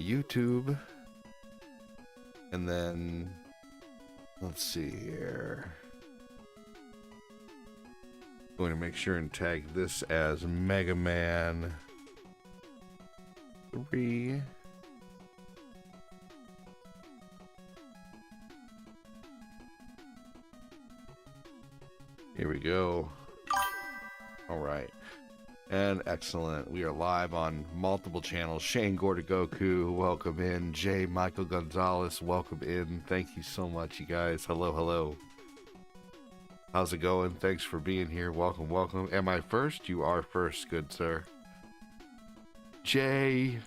YouTube. And then, let's see here. Going to make sure and tag this as Mega Man 3. Here we go. All right. And excellent. We are live on multiple channels. Shane Gorda Goku, welcome in. J. Michael Gonzalez, welcome in. Thank you so much, you guys. Hello, hello. How's it going? Thanks for being here. Welcome, welcome. Am I first? You are first, good sir. Jay,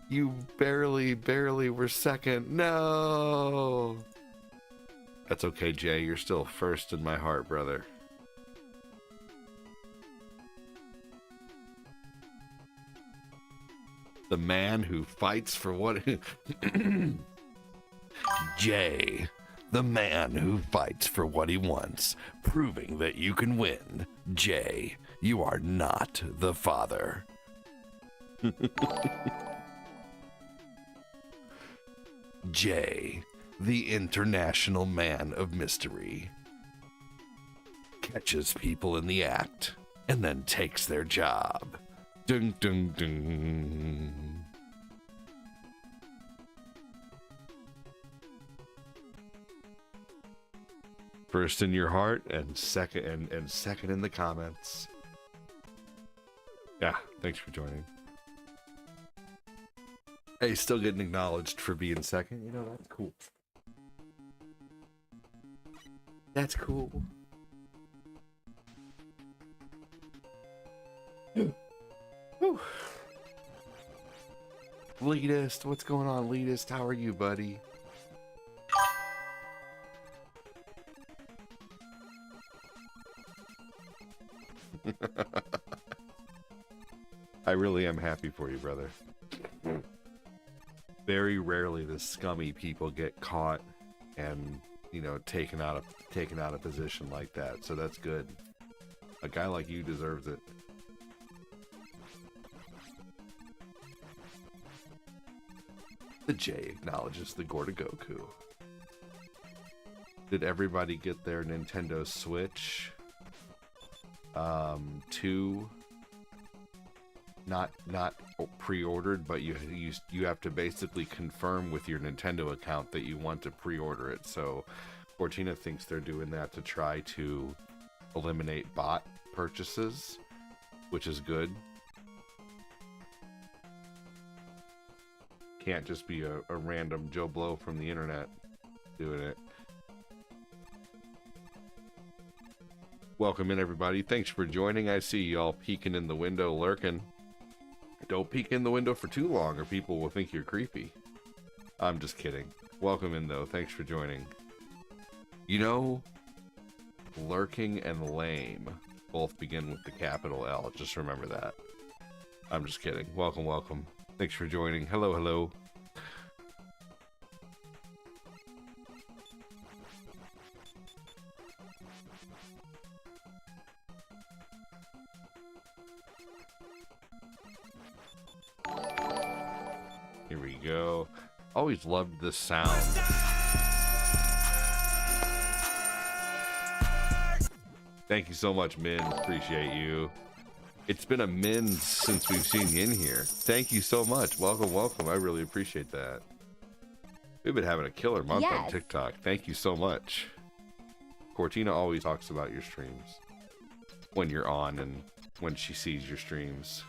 you barely were second. No! That's okay, Jay. You're still first in my heart, brother. The man who fights for what... Jay, the man who fights for what he wants, proving that you can win. Jay, you are not the father. Jay, the international man of mystery, catches people in the act and then takes their job. Dun dun dun. First in your heart and second and second in the comments. Yeah, thanks for joining. Hey, still getting acknowledged for being second. You know, that's cool. That's cool. Whew. Leadist, what's going on, Leadist? How are you, buddy? I really am happy for you, brother. Very rarely the scummy people get caught and, you know, taken out of position like that. So that's good. A guy like you deserves it. The J acknowledges the Gorda Goku. Did everybody get their Nintendo Switch? 2 not pre-ordered, but you have to basically confirm with your Nintendo account that you want to pre-order it. So Fortina thinks they're doing that to try to eliminate bot purchases, which is good. Can't just be a random Joe Blow from the internet doing it. Welcome in, everybody. Thanks for joining. I see y'all peeking in the window, lurking. Don't peek in the window for too long or people will think you're creepy. I'm just kidding. Welcome in, though. Thanks for joining. You know, lurking and lame both begin with the capital L. Just remember that. I'm just kidding. Welcome, welcome. Thanks for joining. Hello, hello. Here we go. Always loved the sound. Thank you so much, Min. Appreciate you. It's been a min since we've seen you in here. Thank you so much. Welcome, welcome. I really appreciate that. We've been having a killer month on TikTok. Thank you so much. Cortina always talks about your streams when you're on and when she sees your streams.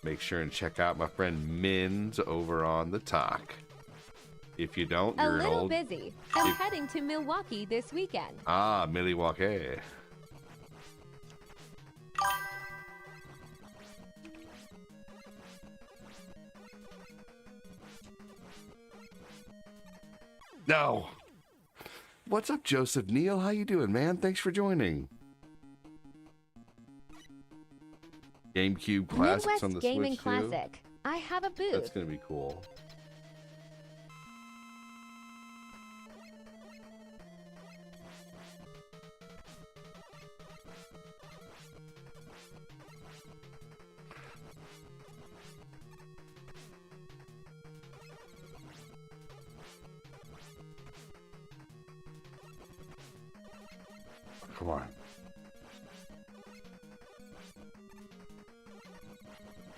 Make sure and check out my friend Min's over on the talk. If you don't, you're an old... A little busy. I'm heading to Milwaukee this weekend. Ah, Milwaukee. No. What's up, Joseph Neal? How you doing, man? Thanks for joining. GameCube Classics Midwest on the Gaming Switch Classic. too? I have a booth. That's gonna be cool. Come on.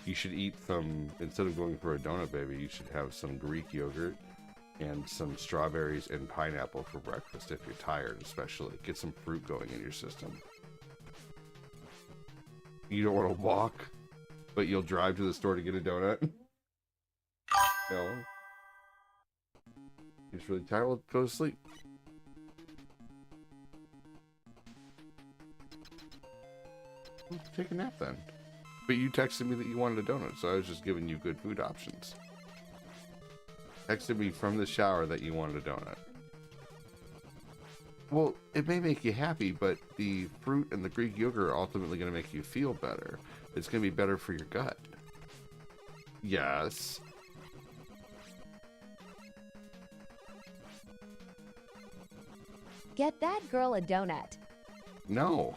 You should eat some, instead of going for a donut, baby, you should have some Greek yogurt and some strawberries and pineapple for breakfast if you're tired, especially. Get some fruit going in your system. You don't want to walk, but you'll drive to the store to get a donut? No. You're just really tired? Well, go to sleep. Take a nap then. But you texted me that you wanted a donut, so I was just giving you good food options. Texted me from the shower that you wanted a donut. Well, it may make you happy, but the fruit and the Greek yogurt are ultimately going to make you feel better. It's going to be better for your gut. Yes. Get that girl a donut. No.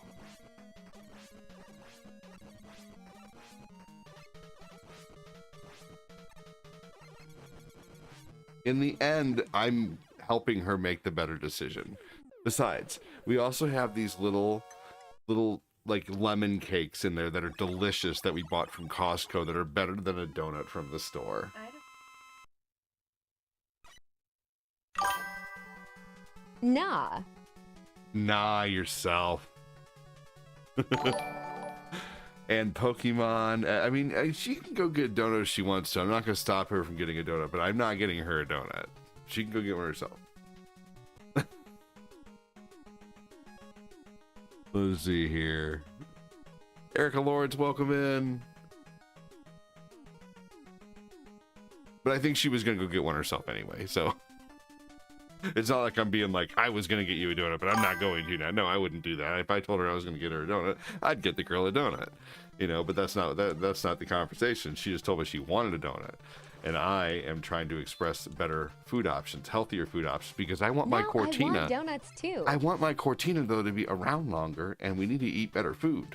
In the end, I'm helping her make the better decision. Besides, we also have these little like lemon cakes in there that are delicious that we bought from Costco that are better than a donut from the store. Nah. Nah, yourself. And Pokemon, I mean, she can go get donuts if she wants to. I'm not going to stop her from getting a donut, but I'm not getting her a donut. She can go get one herself. Let's see here. Erica Lawrence, welcome in. But I think she was going to go get one herself anyway, so. It's not like I'm being like, I was going to get you a donut, but I'm not going to now. No, I wouldn't do that. If I told her I was going to get her a donut, I'd get the girl a donut. You know, but that's not the conversation. She just told me she wanted a donut. And I am trying to express better food options, healthier food options, because I want my Cortina. I want donuts too. I want my Cortina, though, to be around longer, and we need to eat better food.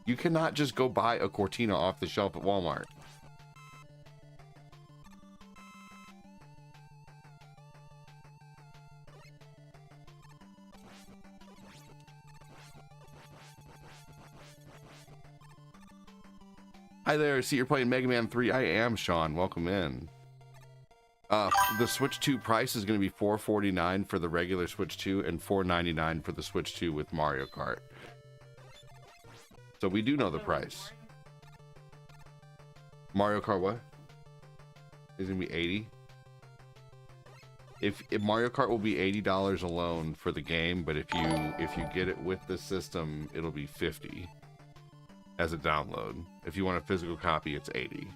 You cannot just go buy a Cortina off the shelf at Walmart. Hi there, I see you're playing Mega Man 3. I am Sean. Welcome in. The Switch 2 price is going to be $449 for the regular Switch 2 and $499 for the Switch 2 with Mario Kart. So we do know the price. Mario Kart what? Is it going to be 80? If Mario Kart will be $80 alone for the game, but if you get it with the system, it'll be $50 as a download. If you want a physical copy, it's $80.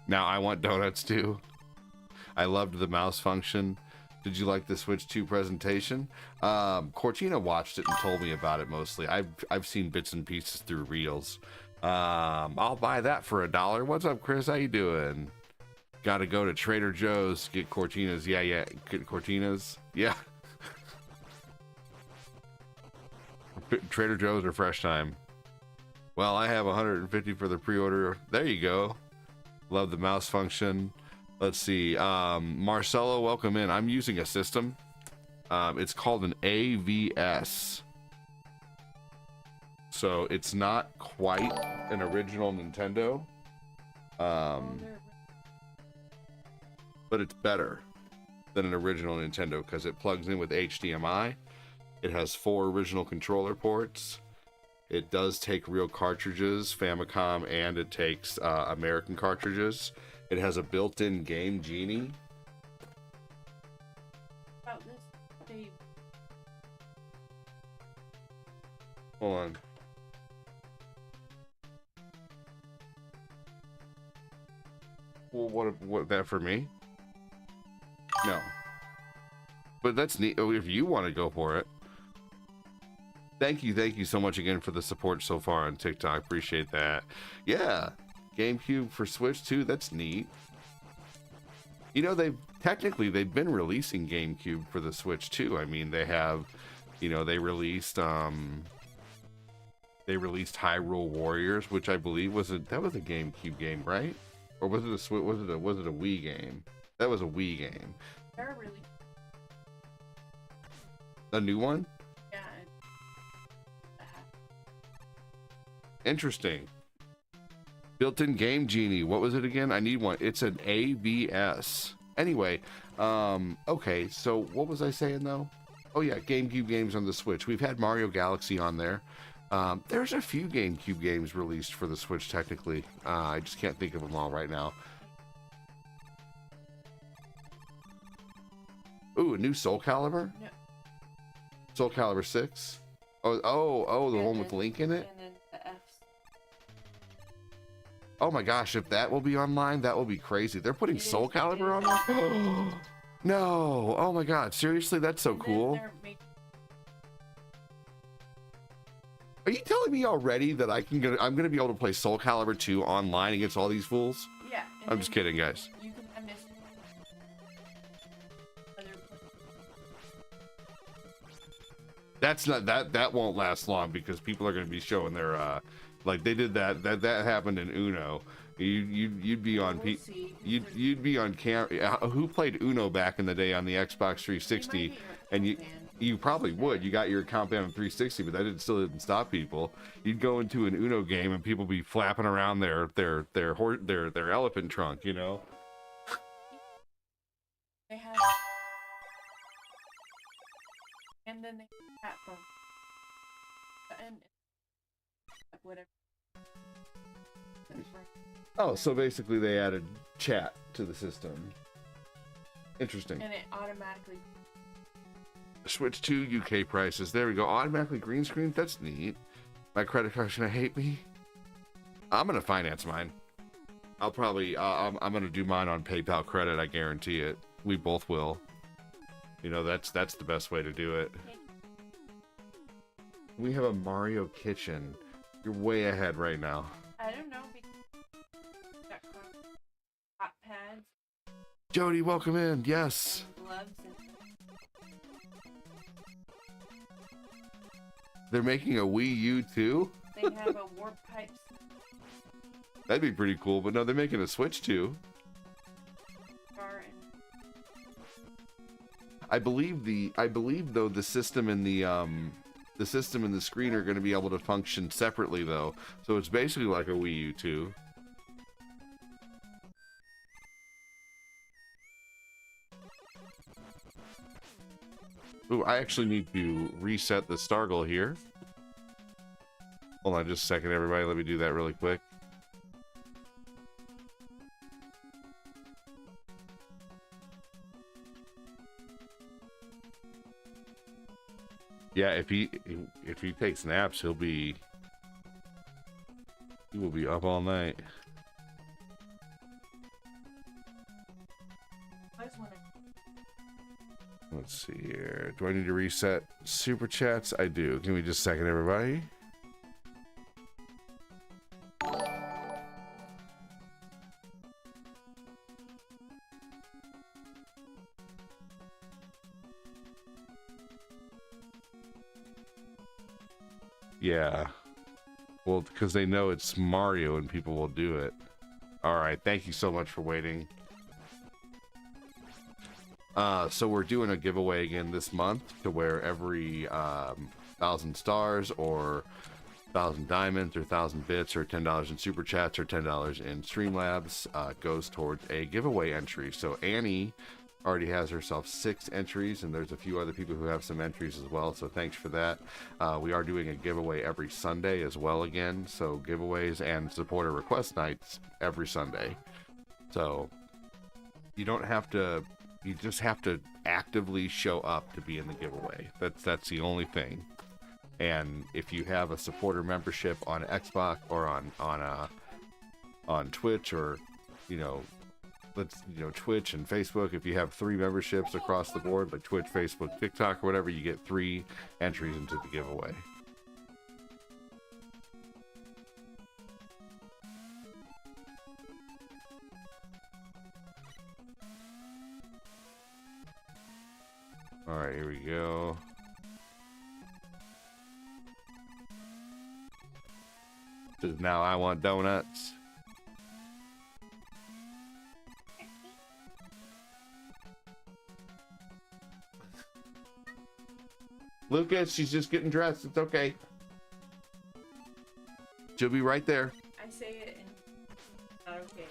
Now I want donuts too. I loved the mouse function. Did you like the Switch 2 presentation? Cortina watched it and told me about it mostly. I've seen bits and pieces through reels. I'll buy that for $1. What's up, Chris? How you doing? Gotta go to Trader Joe's to get Cortinas. Yeah, get Cortinas. Yeah. Trader Joe's or Fresh Time. Well, I have 150 for the pre-order. There you go. Love the mouse function. Let's see. Marcelo, welcome in. I'm using a system. It's called an AVS. So it's not quite an original Nintendo. But it's better than an original Nintendo because it plugs in with HDMI. It has 4 original controller ports. It does take real cartridges, Famicom, and it takes American cartridges. It has a built-in Game Genie. Hold on. Well, what that for me? No. But that's neat. Oh, if you want to go for it. Thank you so much again for the support so far on TikTok. Appreciate that. Yeah. GameCube for Switch 2, that's neat. You know, they've been releasing GameCube for the Switch too. I mean, they have, you know, they released Hyrule Warriors, which I believe was a GameCube game, right? Or was it a Wii game? That was a Wii game. They're really A new one? yeah. Interesting. Built-in Game Genie. What was it again? I need one. It's an AVS. Anyway, okay, so what was I saying though? Oh yeah, GameCube games on the Switch. We've had Mario Galaxy on there. There's a few GameCube games released for the Switch technically. I just can't think of them all right now. Ooh, a new Soul Calibur? No. Soul Calibur 6? Oh, the one with Link in it? And then the F's. Oh my gosh, if that will be online, that will be crazy. They're putting It Soul is- Calibur on it there? No! Oh my god, seriously? That's so And then cool. they're making- Are you telling me already that I'm gonna be able to play Soul Calibur 2 online against all these fools? Yeah. and I'm just then kidding, guys. You can find this. That's not that won't last long because people are gonna be showing their like they did that happened in Uno. You'd be on We'll see. you'd be on camera. Who played Uno back in the day on the Xbox 360? And you probably would. You got your account banned on 360, but that still didn't stop people. You'd go into an Uno game and people be flapping around their elephant trunk, you know. They have. And then they have that from. And whatever. Oh, so basically they added chat to the system. Interesting. And it automatically. Switch to UK prices. There we go. Automatically green screen. That's neat. My credit card's gonna hate me. I'm gonna finance mine. I'll probably. I'm gonna do mine on PayPal credit. I guarantee it. We both will. You know, that's the best way to do it. We have a Mario kitchen. You're way ahead right now. I don't know because got hot pads Jody, welcome in. Yes. and gloves and They're making a Wii U too? they have a warp pipes That'd be pretty cool, but no, they're making a Switch too. car and I believe though the system and the system and the screen are going to be able to function separately though. So it's basically like a Wii U too. Ooh, I actually need to reset the Stargle here. Hold on just a second, everybody. Let me do that really quick. Yeah, if he takes naps, he will be up all night. I just want to Let's see here. Do I need to reset super chats? I do. Give me just a second, everybody. Yeah. Well, because they know it's Mario and people will do it. All right. Thank you so much for waiting. So we're doing a giveaway again this month to where every 1,000 stars or 1,000 diamonds or 1,000 bits or $10 in super chats or $10 in Streamlabs goes towards a giveaway entry. So Annie already has herself 6 entries, and there's a few other people who have some entries as well, so thanks for that. We are doing a giveaway every Sunday as well again, so giveaways and supporter request nights every Sunday. So you don't have to, you just have to actively show up to be in the giveaway. That's the only thing. And if you have a supporter membership on Xbox or on Twitch, or Twitch and Facebook, if you have 3 memberships across the board, like Twitch, Facebook, TikTok, or whatever, you get 3 entries into the giveaway. Alright, here we go. Says now I want donuts. Lucas, she's just getting dressed. It's okay. She'll be right there. I say it in. Not okay.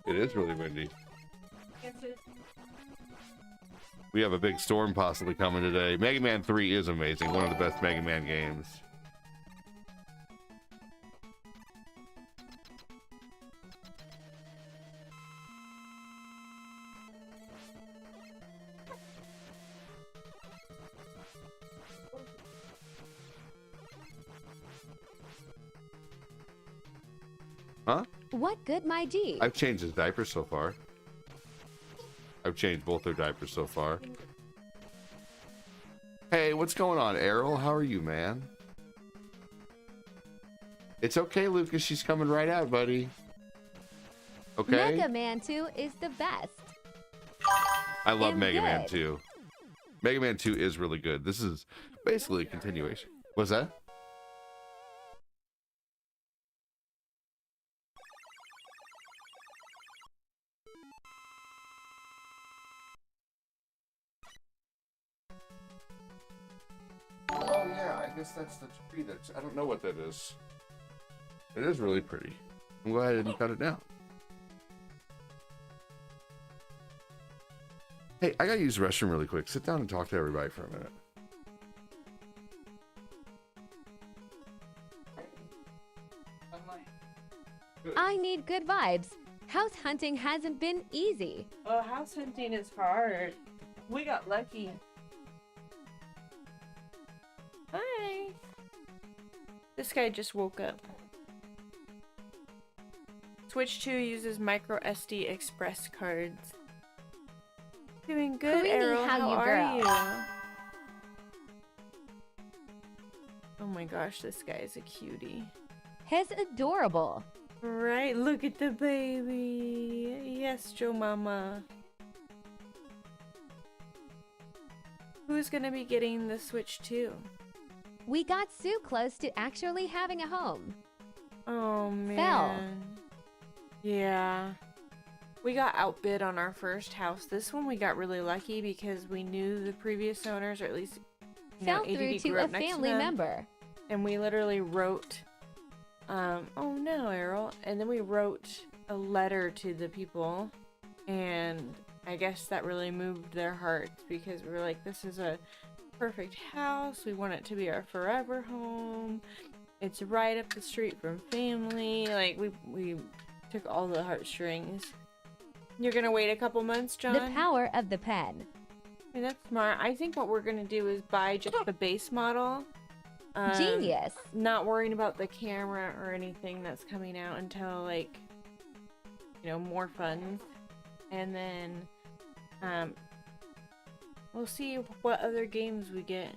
It is really windy. Yes, it is. We have a big storm possibly coming today. Mega Man 3 is amazing. One of the best Mega Man games. Huh? What good, my G? I've changed his diapers so far. I've changed both their diapers so far. Hey, what's going on, Errol? How are you, man? It's okay, Lucas. She's coming right out, buddy. Okay? Mega Man 2 is the best. I love and Mega Man good. 2. Mega Man 2 is really good. This is basically a continuation. What's that? Oh yeah, I guess that's the tree. That's I don't know what that is. It is really pretty. I'm glad I didn't cut it down. Hey, I gotta use the restroom really quick. Sit down and talk to everybody for a minute. I need good vibes. House hunting hasn't been easy. Oh, house hunting is hard. We got lucky. Hi. This guy just woke up. Switch 2 uses micro SD express cards. Doing good, Karini, Errol. how How you are girl? you? Oh my gosh, this guy is a cutie. He's adorable. Right, look at the baby. Yes, Joe Mama. Who's gonna be getting the Switch 2? We got so close to actually having a home. Oh man. Fell. Yeah. We got outbid on our first house. This one we got really lucky because we knew the previous owners, or at least Fell through ADD to grew a up next to family them. member. And we literally wrote, oh no, Errol. And then we wrote a letter to the people, and I guess that really moved their hearts because we were like, this is a perfect house. We want it to be our forever home. It's right up the street from family. Like, we took all the heartstrings. You're gonna wait a couple months, John? The power of the pen. I mean, that's smart. I think what we're gonna do is buy just the base model. Genius. Not worrying about the camera or anything that's coming out until, like, you know, more funds. And then, we'll see what other games we get.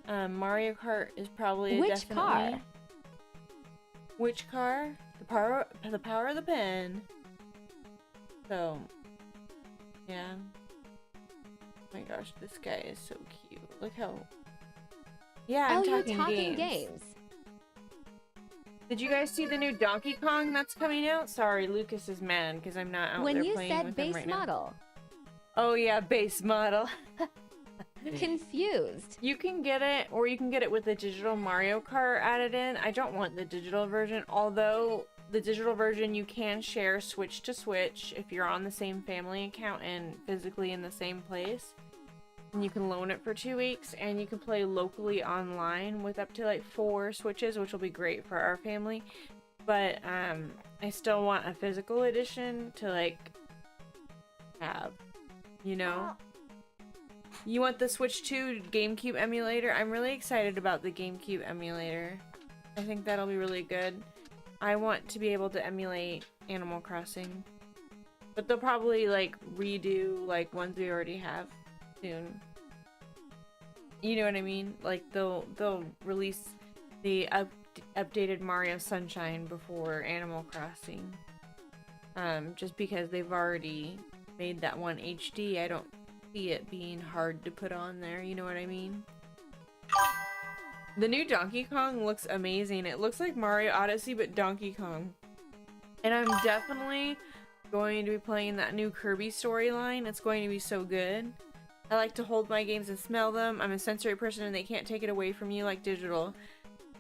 Mario Kart is probably Which definitely. car? Which car? The power of the pen. So, yeah. Oh my gosh, this guy is so cute. Look how. Yeah, I'm Oh, you're talking talking games. games. Did you guys see the new Donkey Kong that's coming out? Sorry, Lucas is mad because I'm not out When there you playing said with him base right now. model. Oh yeah, base model. Confused. You can get it, or you can get it with the digital Mario Kart added in. I don't want the digital version, although the digital version you can share Switch to Switch if you're on the same family account and physically in the same place. And you can loan it for 2 weeks, and you can play locally online with up to like 4 Switches, which will be great for our family. But I still want a physical edition to like have, you know. You want the Switch 2 GameCube emulator? I'm really excited about the GameCube emulator. I think that'll be really good. I want to be able to emulate Animal Crossing. But they'll probably like redo like ones we already have soon. You know what I mean? Like they'll release the updated Mario Sunshine before Animal Crossing. Just because they've already made that one HD, I don't see it being hard to put on there, you know what I mean? The new Donkey Kong looks amazing. It looks like Mario Odyssey, but Donkey Kong. And I'm definitely going to be playing that new Kirby storyline. It's going to be so good. I like to hold my games and smell them. I'm a sensory person and they can't take it away from you like digital.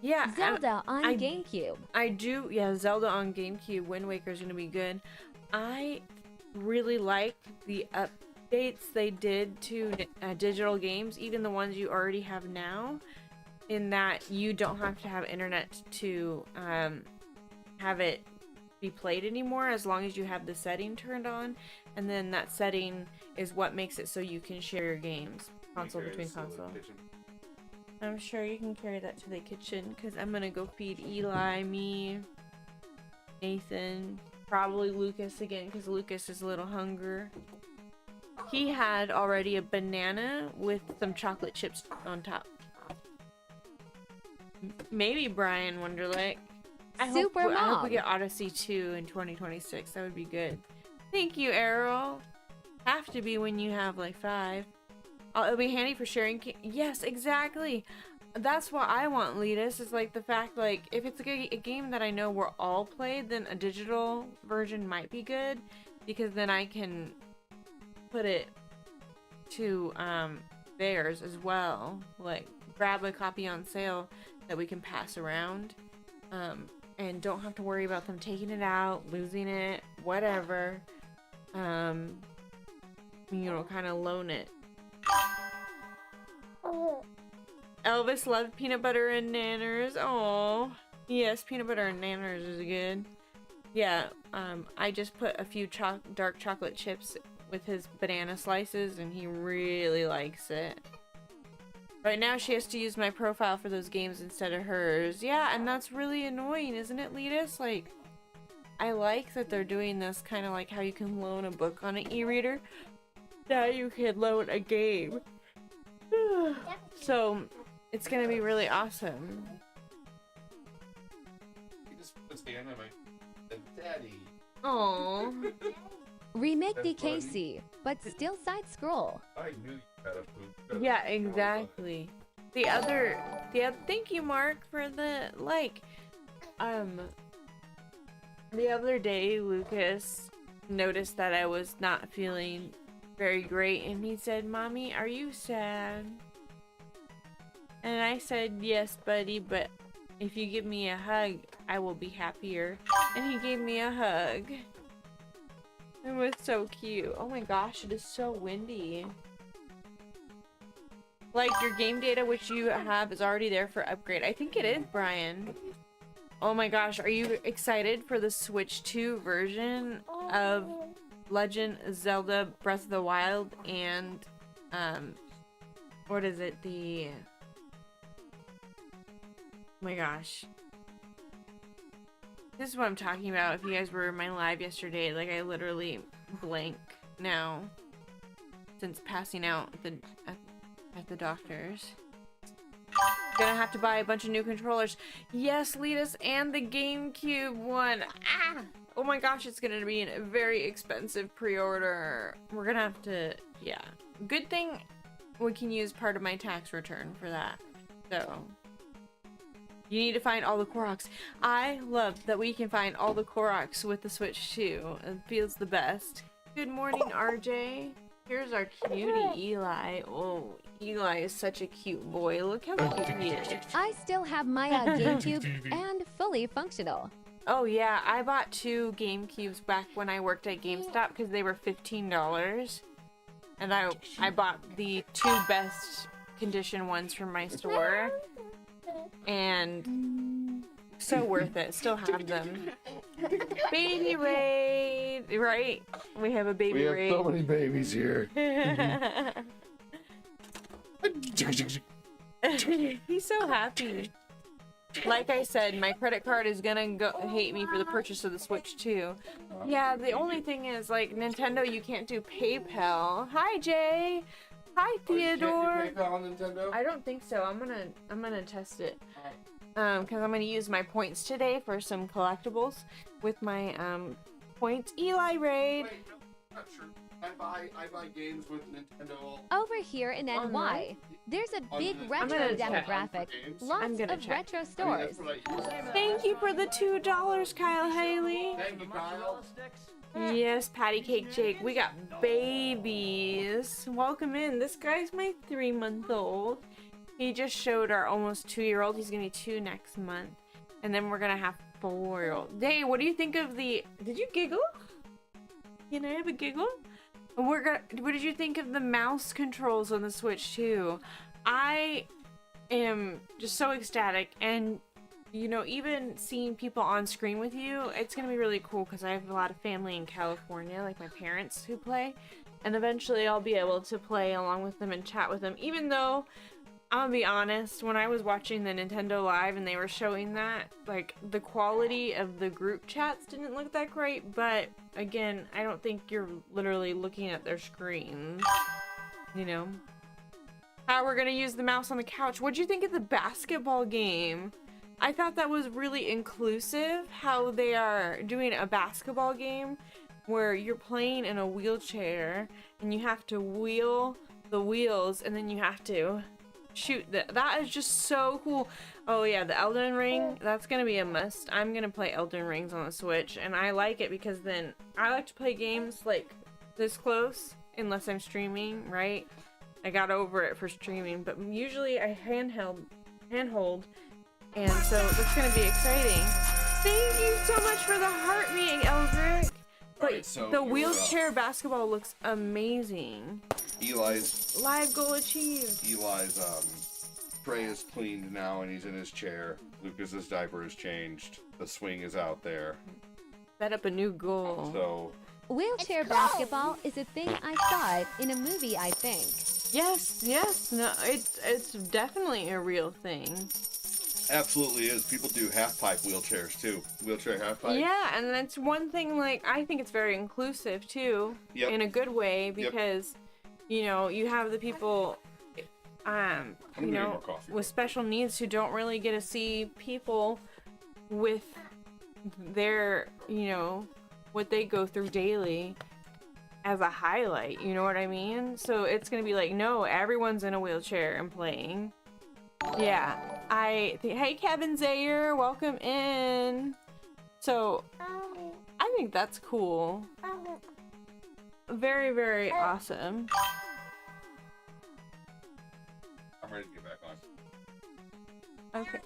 Yeah. Zelda on GameCube. I do. Yeah, Zelda on GameCube. Wind Waker is going to be good. I really like the updates they did to digital games, even the ones you already have now, in that you don't have to have internet to have it be played anymore, as long as you have the setting turned on, and then that setting is what makes it so you can share your games console between console. I'm sure you can carry that to the kitchen, because I'm gonna go feed Eli, me, Nathan, probably Lucas again, because Lucas is a little hungry. He had already a banana with some chocolate chips on top. Maybe Brian Wonderlick. I hope we get Odyssey 2 in 2026. That would be good. Thank you, Errol. Have to be when you have like 5. It'll be handy for sharing. Yes, exactly. That's what I want, Letus. Is like the fact, like, if it's a game that I know we're all played, then a digital version might be good, because then I can put it to theirs as well. Like, grab a copy on sale that we can pass around. And don't have to worry about them taking it out, losing it, whatever. You know, kind of loan it. Elvis loved peanut butter and nanners. Oh, yes, peanut butter and nanners is good. Yeah, I just put a few dark chocolate chips with his banana slices, and he really likes it. Right now, she has to use my profile for those games instead of hers. Yeah, and that's really annoying, isn't it, Letus? Like, I like that they're doing this kind of like how you can loan a book on an e-reader. Now you can loan a game. So, it's gonna be really awesome. He just put his hand on my daddy. Aww. Remake the Casey, but still side scroll. I knew you had a poop. Yeah, exactly. The other, thank you, Mark, for the like. The other day, Lucas noticed that I was not feeling very great, and he said, "Mommy, are you sad?" And I said, "Yes, buddy, but if you give me a hug, I will be happier." And he gave me a hug. It was so cute. Oh my gosh, it is so windy. Like, your game data, which you have, is already there for upgrade. I think it is, Brian. Oh my gosh, are you excited for the Switch 2 version of Legend of Zelda Breath of the Wild and, what is it, oh my gosh. This is what I'm talking about. If you guys were in my live yesterday, like, I literally blank now since passing out at the doctor's. Gonna have to buy a bunch of new controllers. Yes, Letus, and the GameCube one. Ah! Oh my gosh, it's gonna be a very expensive pre-order. We're gonna have to, yeah. Good thing we can use part of my tax return for that. So, you need to find all the Koroks. I love that we can find all the Koroks with the Switch 2. It feels the best. Good morning, RJ. Here's our cutie, Eli. Oh, Eli is such a cute boy. Look how cute he is. I still have my GameCube and fully functional. Oh yeah, I bought 2 GameCubes back when I worked at GameStop because they were $15. And I bought the 2 best condition ones from my store. And so worth it. Still have them. Baby Raid, right? We have a baby Raid. We have so many babies here. He's so happy. Like I said, my credit card is gonna hate me for the purchase of the Switch 2. Yeah, the only thing is, like, Nintendo, you can't do PayPal. Hi, Jay. Hi, Theodore. You can't do PayPal on Nintendo? I don't think so. I'm gonna test it. Because I'm gonna use my points today for some collectibles with my points. Eli Raid. Wait, no, not sure. I buy games with Nintendo. Over here in NY, there's a big retro gonna check. demographic. Lots I'm gonna of check. retro stores. Thank you for the $2, Kyle Haley. Thank you, Kyle. Yes, Patty Cake Jake. We got babies. Welcome in. This guy's my 3-month-old. He just showed our almost 2-year-old. He's gonna be 2 next month. And then we're gonna have 4-year-old. Hey, what do you think of the... Did you giggle? Can I have a giggle? What did you think of the mouse controls on the Switch too? I am just so ecstatic, and you know, even seeing people on screen with you, it's gonna be really cool because I have a lot of family in California, like my parents who play, and eventually I'll be able to play along with them and chat with them. Even though, I'll be honest, when I was watching the Nintendo Live and they were showing that, like, the quality of the group chats didn't look that great, but again, I don't think you're literally looking at their screens, you know? How we're gonna use the mouse on the couch. What'd you think of the basketball game? I thought that was really inclusive, how they are doing a basketball game where you're playing in a wheelchair and you have to wheel the wheels and then you have to shoot. That is just so cool. Oh yeah, the Elden Ring, that's gonna be a must. I'm gonna play Elden Rings on the Switch, and I like it because then I like to play games like this close unless I'm streaming, right? I got over it for streaming, but usually I handhold, and so that's gonna be exciting. Thank you so much for the heart meeting, Eldrick. But Right, so the you're, wheelchair basketball looks amazing. Eli's Live goal achieved. tray is cleaned now and he's in his chair. Lucas's diaper is changed. The swing is out there. Set up a new goal. So Wheelchair basketball is a thing I saw in a movie, I think. Yes, no, it's definitely a real thing. absolutely is. People do half pipe wheelchairs too. Wheelchair half pipe. Yeah, and that's one thing, like, I think it's very inclusive too, Yep. in a good way, because, you know, you have the people, I'm you getting know, more coffee. with special needs who don't really get to see people with their, you know, what they go through daily as a highlight, you know what I mean? So it's gonna be like, no, everyone's in a wheelchair and playing. Yeah, hey Kevin Zayer, welcome in. So, I think that's cool. Very, very awesome. I'm ready to get back on. Okay,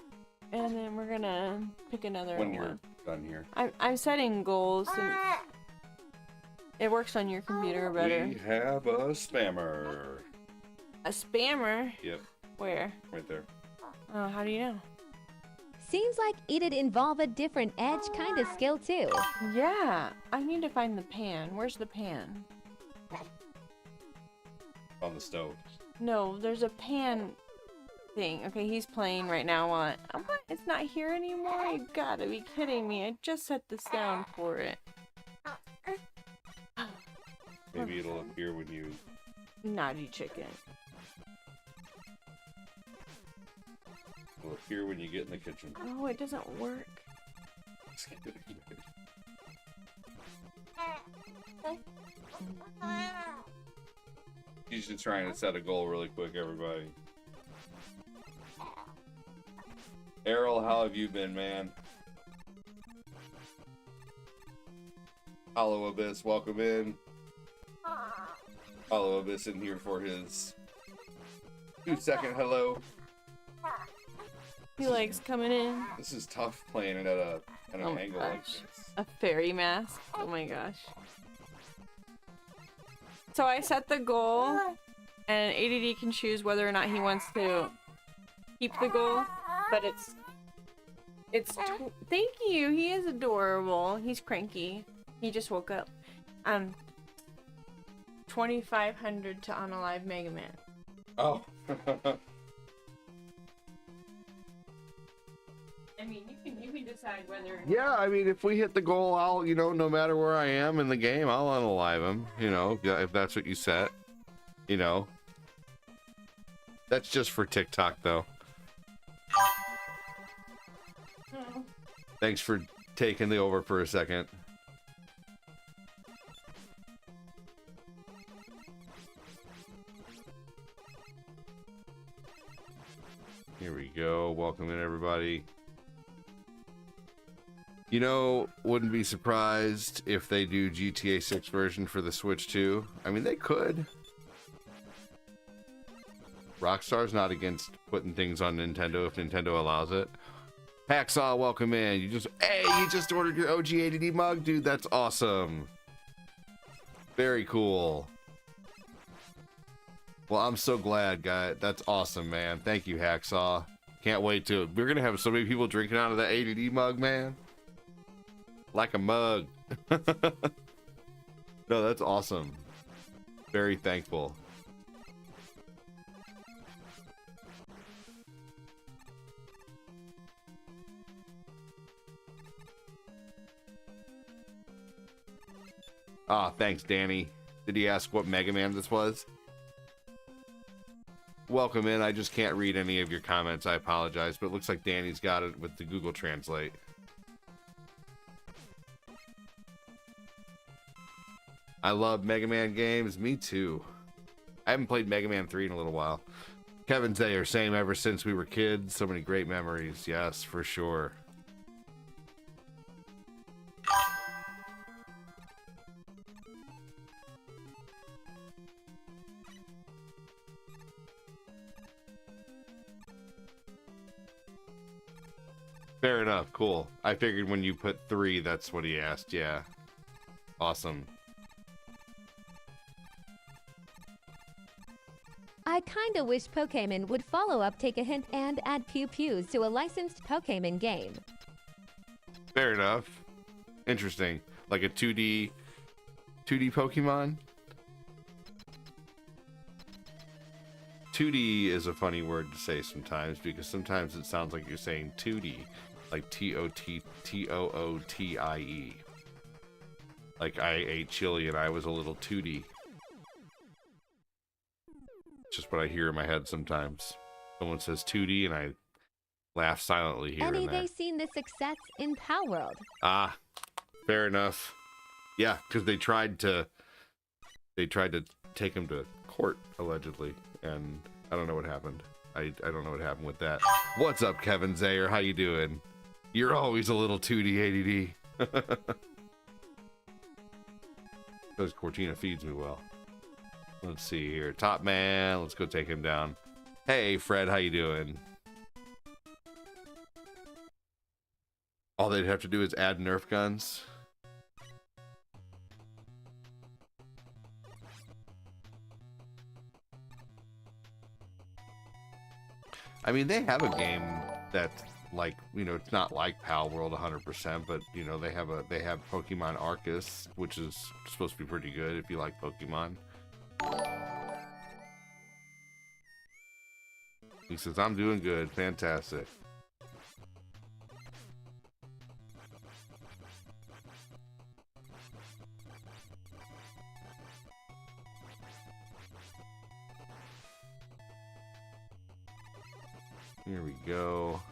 and then we're gonna pick another When one. you're done here. I'm setting goals, and it works on your computer better. We have a spammer. A spammer? Yep, Where? right there. Oh, how do you know? Seems like it'd involve a different edge kind of skill too. Yeah, I need to find the pan. Where's the pan? On the stove. No, there's a pan thing. Okay, he's playing right now on it. What? It's not here anymore? You gotta be kidding me. I just set this down for it. Maybe it'll appear when you... Naughty chicken. It'll appear when you get in the kitchen. Oh, it doesn't work. She's just trying to set a goal really quick, everybody. Errol, how have you been, man? Hollow Abyss, welcome in. Hollow Abyss in here for his 2-second hello. He likes coming in. This is tough playing it at an Oh my angle like gosh. this. A fairy mask. Oh my gosh. So I set the goal, and ADD can choose whether or not he wants to keep the goal, but thank you. He is adorable. He's cranky. He just woke up. 2,500 to Unalive Mega Man. Oh. I mean, you can decide whether. Yeah, I mean, if we hit the goal, I'll, you know, no matter where I am in the game, I'll unalive him, you know, if that's what you set, you know. That's just for TikTok, though. Thanks for taking the over for a second. go. Welcome in, everybody. You know, wouldn't be surprised if they do GTA 6 version for the Switch too. I mean, they could. Rockstar's not against putting things on Nintendo if Nintendo allows it. Hacksaw, welcome in. You just ordered your OG ADD mug, dude. That's awesome. Very cool. Well, I'm so glad, guy. That's awesome, man. Thank you, Hacksaw. Can't wait to. We're gonna have so many people drinking out of that ADD mug, man. Like a mug. No, that's awesome. Very thankful. Ah, thanks, Danny. Did he ask what Mega Man this was? Welcome in. I just can't read any of your comments. I apologize, but it looks like Danny's got it with the Google Translate. I love Mega Man games. Me too. I haven't played Mega Man 3 in a little while. Kevin Zayer, same ever since we were kids. So many great memories. Yes, for sure. Fair enough. Cool. I figured when you put 3, that's what he asked. Yeah. Awesome. I kinda wish Pokemon would follow up Take a Hint and add Pew Pews to a licensed Pokemon game. Fair enough. Interesting. Like a 2D Pokemon? 2D is a funny word to say sometimes because sometimes it sounds like you're saying 2D, like Tootie. Like I ate chili and I was a little tootie. Just what I hear in my head sometimes. Someone says 2D and I laugh silently here and there. They seen the success in Pow World. Ah, fair enough. Yeah, because they tried to take him to court allegedly, and I don't know what happened. I don't know what happened with that. What's up, Kevin Zayer? How you doing? You're always a little 2D ADD. Because Cortina feeds me well. Let's see here. Top man. Let's go take him down. Hey, Fred. How you doing? All they'd have to do is add Nerf guns. I mean, they have a game that's like, you know, it's not like Pal World 100%, but you know, they have Pokemon Arceus, which is supposed to be pretty good if you like Pokemon. He says, I'm doing good. Fantastic. Here we go.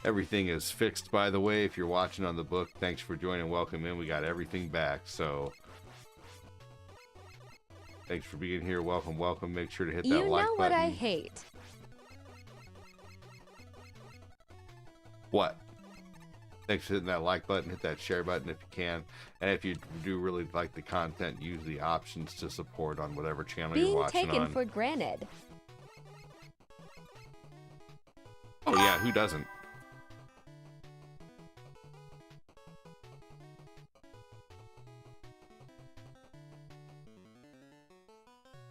Everything is fixed, by the way. If you're watching on the book, thanks for joining. Welcome in. We got everything back, so thanks for being here. Welcome, welcome. Make sure to hit that like button. You know what I hate? What? Thanks for hitting that like button. Hit that share button if you can. And if you do really like the content, use the options to support on whatever channel you're watching on. Being taken for granted. Oh yeah, who doesn't?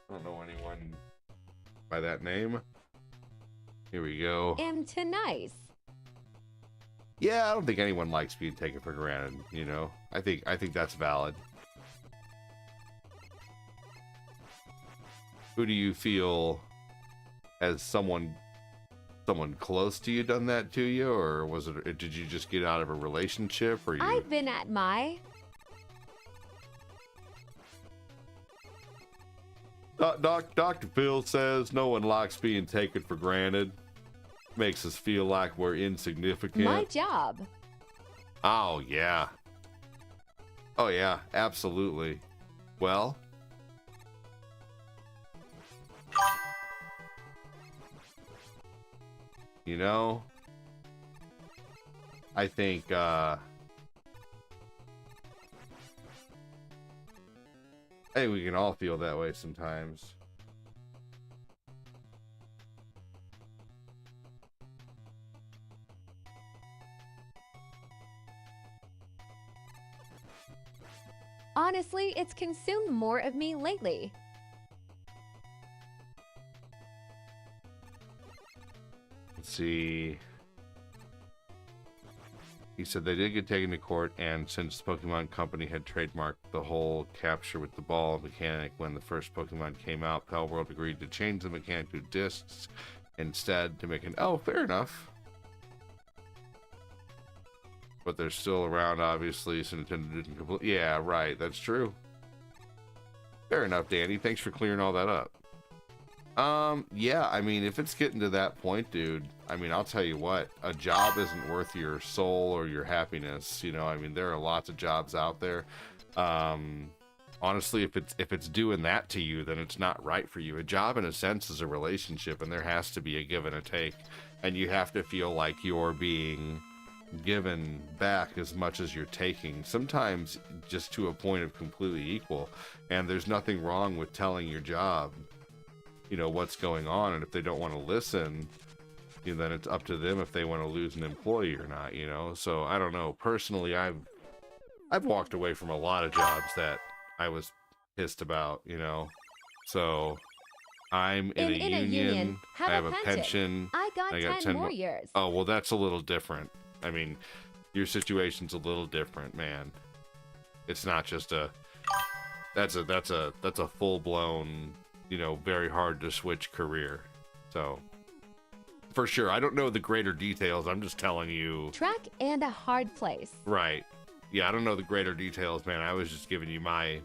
I don't know anyone by that name. Here we go. Am too nice. Yeah, I don't think anyone likes being taken for granted, you know. I think that's valid. Who do you feel, has someone close to you done that to you, or was it, did you just get out of a relationship, or you? I've been at my Dr. Phil says no one likes being taken for granted. Makes us feel like we're insignificant. my job. Oh, yeah. Oh, yeah, absolutely. Well, You know? I think, I think we can all feel that way sometimes. Honestly, it's consumed more of me lately. Let's see. He said they did get taken to court, and since the Pokemon Company had trademarked the whole capture with the ball mechanic when the first Pokemon came out, Pal World agreed to change the mechanic to discs instead to make an... Oh, fair enough. But they're still around, obviously, so Nintendo didn't complete... Yeah, right, that's true. Fair enough, Danny. Thanks for clearing all that up. Yeah, I mean, if it's getting to that point, dude, I mean, I'll tell you what, a job isn't worth your soul or your happiness, you know. I mean, there are lots of jobs out there. Honestly, if it's doing that to you, then it's not right for you. A job, in a sense, is a relationship, and there has to be a give and a take, and you have to feel like you're being given back as much as you're taking, sometimes just to a point of completely equal. And there's nothing wrong with telling your job, you know, what's going on, and if they don't want to listen, you know, then it's up to them if they want to lose an employee or not, you know. So I don't know, personally, I've walked away from a lot of jobs that I was pissed about, you know. So I'm in a union. I have a pension. I got 10 more years. Oh, well, that's a little different. I mean, your situation's a little different, man. It's not just a... That's a full-blown, you know, very hard to switch career. So, for sure. I don't know the greater details. I'm just telling you. Track and a hard place. Right. Yeah, I don't know the greater details, man. I was just giving you my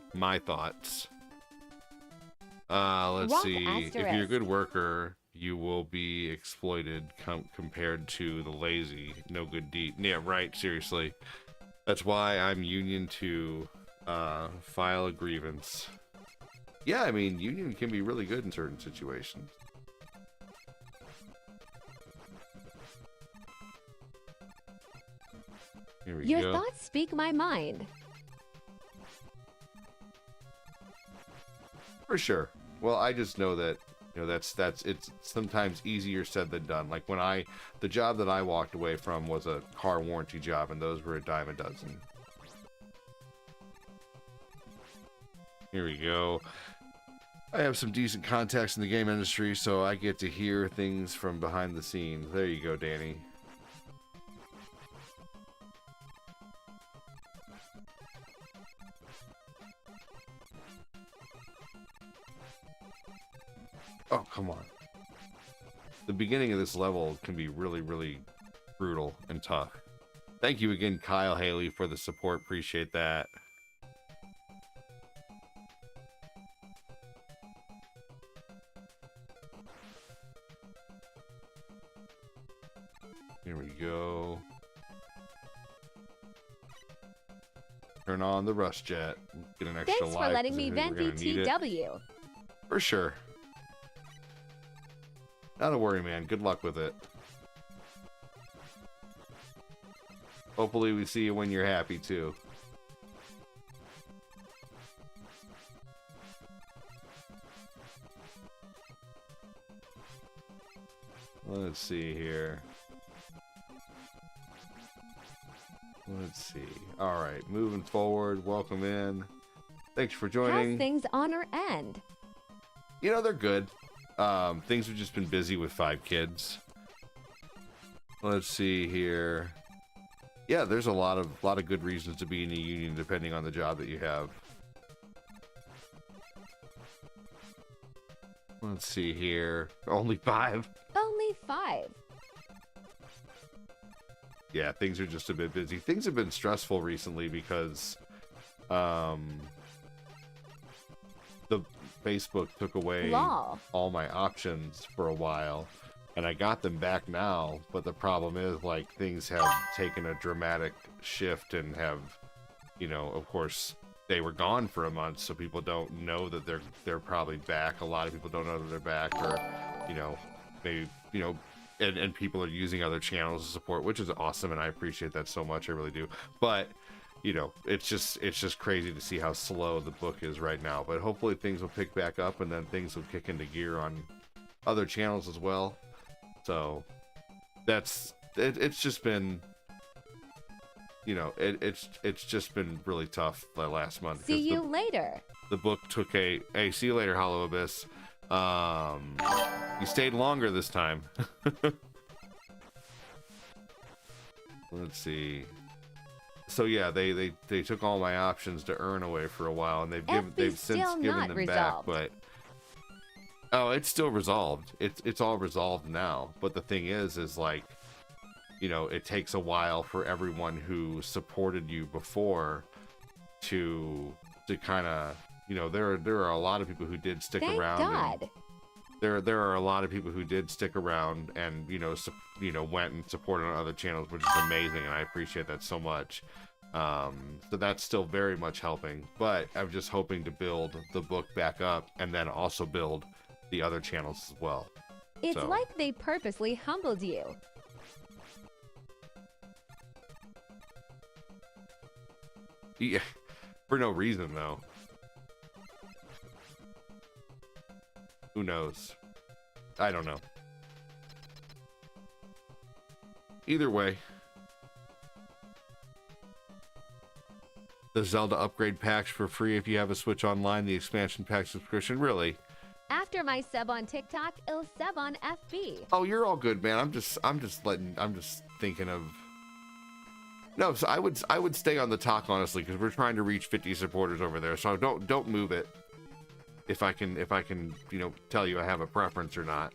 thoughts. Let's Wrong see. asterisk. If you're a good worker, you will be exploited compared to the lazy. No good deed. Yeah, right. Seriously. That's why I'm union to file a grievance. Yeah, I mean, union can be really good in certain situations. Here we Your go. thoughts speak my mind. For sure. Well, I just know that, you know, it's sometimes easier said than done. Like when the job that I walked away from was a car warranty job, and those were a dime a dozen. Here we go. I have some decent contacts in the game industry, so I get to hear things from behind the scenes. There you go, Danny. Oh, come on. The beginning of this level can be really, really brutal and tough. Thank you again, Kyle Haley, for the support. Appreciate that. Here we go. Turn on the rush jet. Get an extra Thanks life. for letting 'cause I me think vent we're gonna need it. BTW. For sure. Not a worry, man. Good luck with it. Hopefully we see you when you're happy, too. Let's see here. Let's see. All right, moving forward. Welcome in. Thanks for joining. How's things on our end? You know, they're good. Things have just been busy with 5 kids. Let's see here. Yeah, there's a lot of good reasons to be in a union depending on the job that you have. Let's see here. Only 5. Only 5. Yeah, things are just a bit busy. Things have been stressful recently because the Facebook took away Law. all my options for a while, and I got them back now, but the problem is, like, things have taken a dramatic shift and have, you know, of course, they were gone for a month, so people don't know that they're probably back. A lot of people don't know that they're back, or, you know, maybe, you know, and people are using other channels to support, which is awesome, and I appreciate that so much. I really do. But you know, it's just crazy to see how slow the book is right now. But hopefully things will pick back up, and then things will kick into gear on other channels as well. So that's it. It's just been, you know, it's just been really tough the last month. See you later. The book took a see you later, Hollow Abyss. You stayed longer this time. Let's see. So yeah, they took all my options to earn away for a while, and they've since given them back. But oh, it's still resolved. It's all resolved now. But the thing is like, you know, it takes a while for everyone who supported you before to kind of, you know, there are a lot of people who did stick around. Thank God. There are a lot of people who did stick around and, you know, went and supported on other channels, which is amazing, and I appreciate that so much. So that's still very much helping, but I'm just hoping to build the book back up and then also build the other channels as well. It's like they purposely humbled you. Yeah, for no reason though. Who knows? I don't know. Either way, the Zelda upgrade packs for free if you have a Switch Online, the expansion pack subscription, really. After my sub on TikTok, it'll sub on FB. Oh, you're all good, man. I'm just thinking of. No, so I would stay on the talk honestly, because we're trying to reach 50 supporters over there. So don't move it. If I can, you know, tell you I have a preference or not.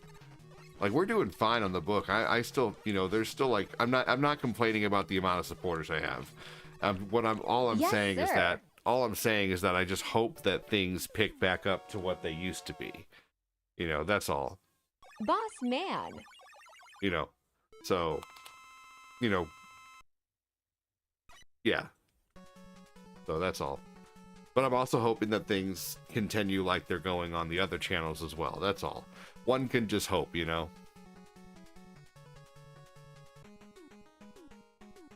Like, we're doing fine on the book. I still, you know, there's still like, I'm not complaining about the amount of supporters I have. All I'm saying is that I just hope that things pick back up to what they used to be. You know, that's all. Boss man. You know, so, you know, yeah. So that's all. But I'm also hoping that things continue like they're going on the other channels as well. That's all. One can just hope, you know.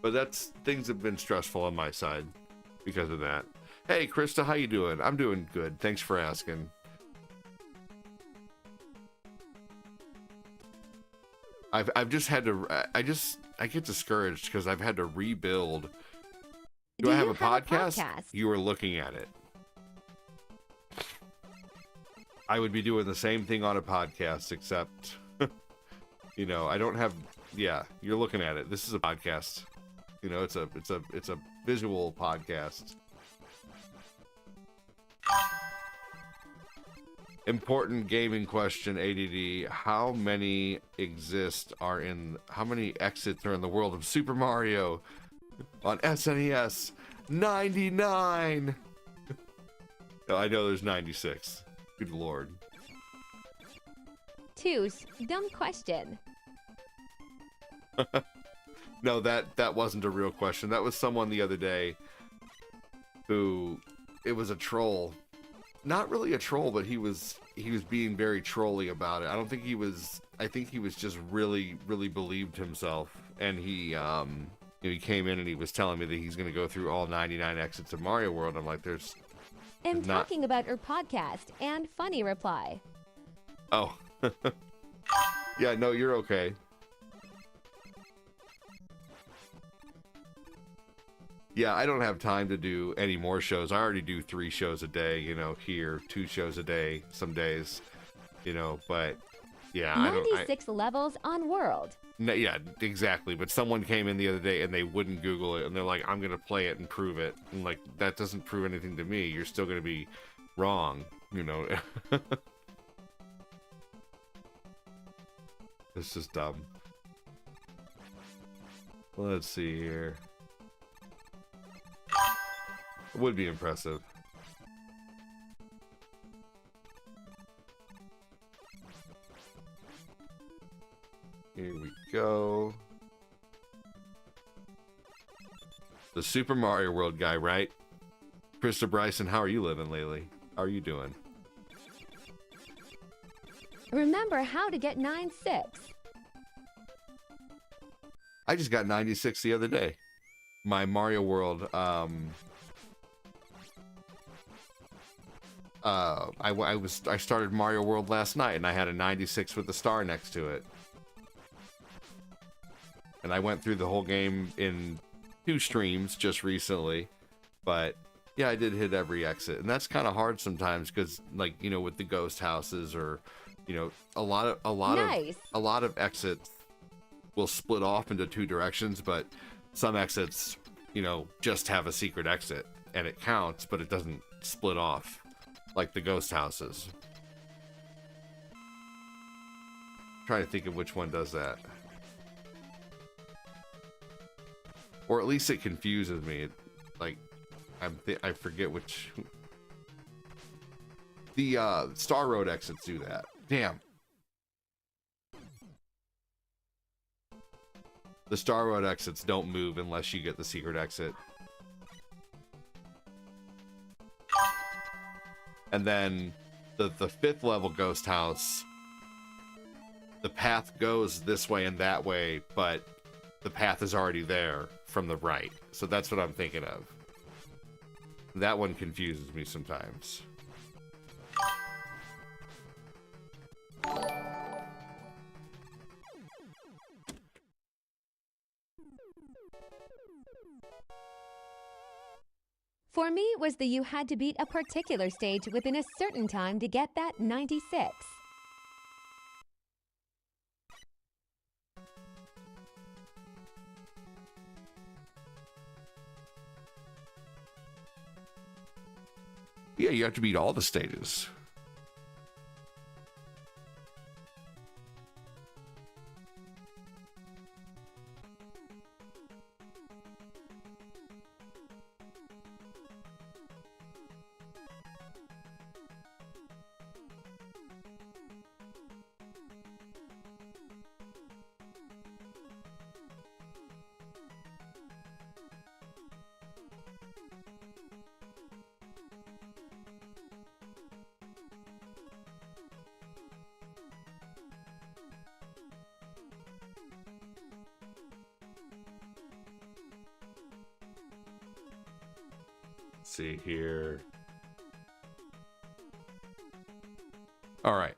But things have been stressful on my side because of that. Hey, Krista, how you doing? I'm doing good. Thanks for asking. I've just had to. I get discouraged because I've had to rebuild. Do I have a podcast? You were looking at it. I would be doing the same thing on a podcast, except, you know, I don't have. Yeah, you're looking at it. This is a podcast. You know, it's a visual podcast. Important gaming question, ADD. How many exits are in? How many exits are in the world of Super Mario? On SNES, 99. I know there's 96. Good lord. Toos, dumb question. No, that wasn't a real question. That was someone the other day who, it was a troll. Not really a troll, but he was being very trolly about it. I think he was just really believed himself, and he came in and he was telling me that he's going to go through all 99 exits of Mario World. I'm like, I'm talking about your podcast, and funny reply. Oh. Yeah, no, you're okay. Yeah, I don't have time to do any more shows. I already do 3 shows a day, you know, here, 2 shows a day, some days, you know, but yeah. 96 levels on World. No, yeah, exactly. But someone came in the other day and they wouldn't Google it, and they're like, I'm going to play it and prove it. And like, that doesn't prove anything to me. You're still going to be wrong, you know. It's just dumb. Let's see here. It would be impressive. Here we go. The Super Mario World guy, right? Krista Bryson, how are you living lately? How are you doing? Remember how to get 9-6. I just got 96 the other day. My Mario World, I started Mario World last night and I had a 96 with a star next to it. And I went through the whole game in 2 streams just recently, but yeah, I did hit every exit, and that's kind of hard sometimes because, like, you know, with the ghost houses or, you know, a lot of exits will split off into 2 directions, but some exits, you know, just have a secret exit and it counts, but it doesn't split off like the ghost houses. I'm trying to think of which one does that. Or at least it confuses me. Like, I forget which. The Star Road exits do that. Damn. The Star Road exits don't move unless you get the secret exit. And then the 5th level ghost house, the path goes this way and that way, but the path is already there from the right. So that's what I'm thinking of. That one confuses me sometimes. For me, it was the you had to beat a particular stage within a certain time to get that 96. Yeah, you have to beat all the stages. See here. All right.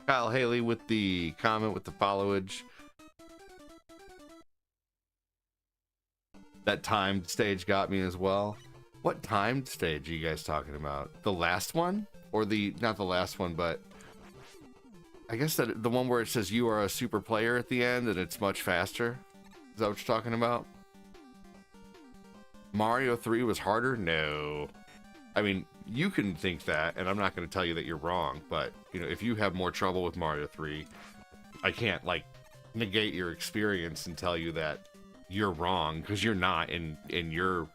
Kyle Haley with the comment with the followage. That timed stage got me as well. What timed stage are you guys talking about? The last one? Or not the last one, but I guess that the one where it says you are a super player at the end and it's much faster? Is that what you're talking about? Mario 3 was harder? No. I mean, you can think that, and I'm not going to tell you that you're wrong, but, you know, if you have more trouble with Mario 3, I can't, like, negate your experience and tell you that you're wrong, because you're not in your,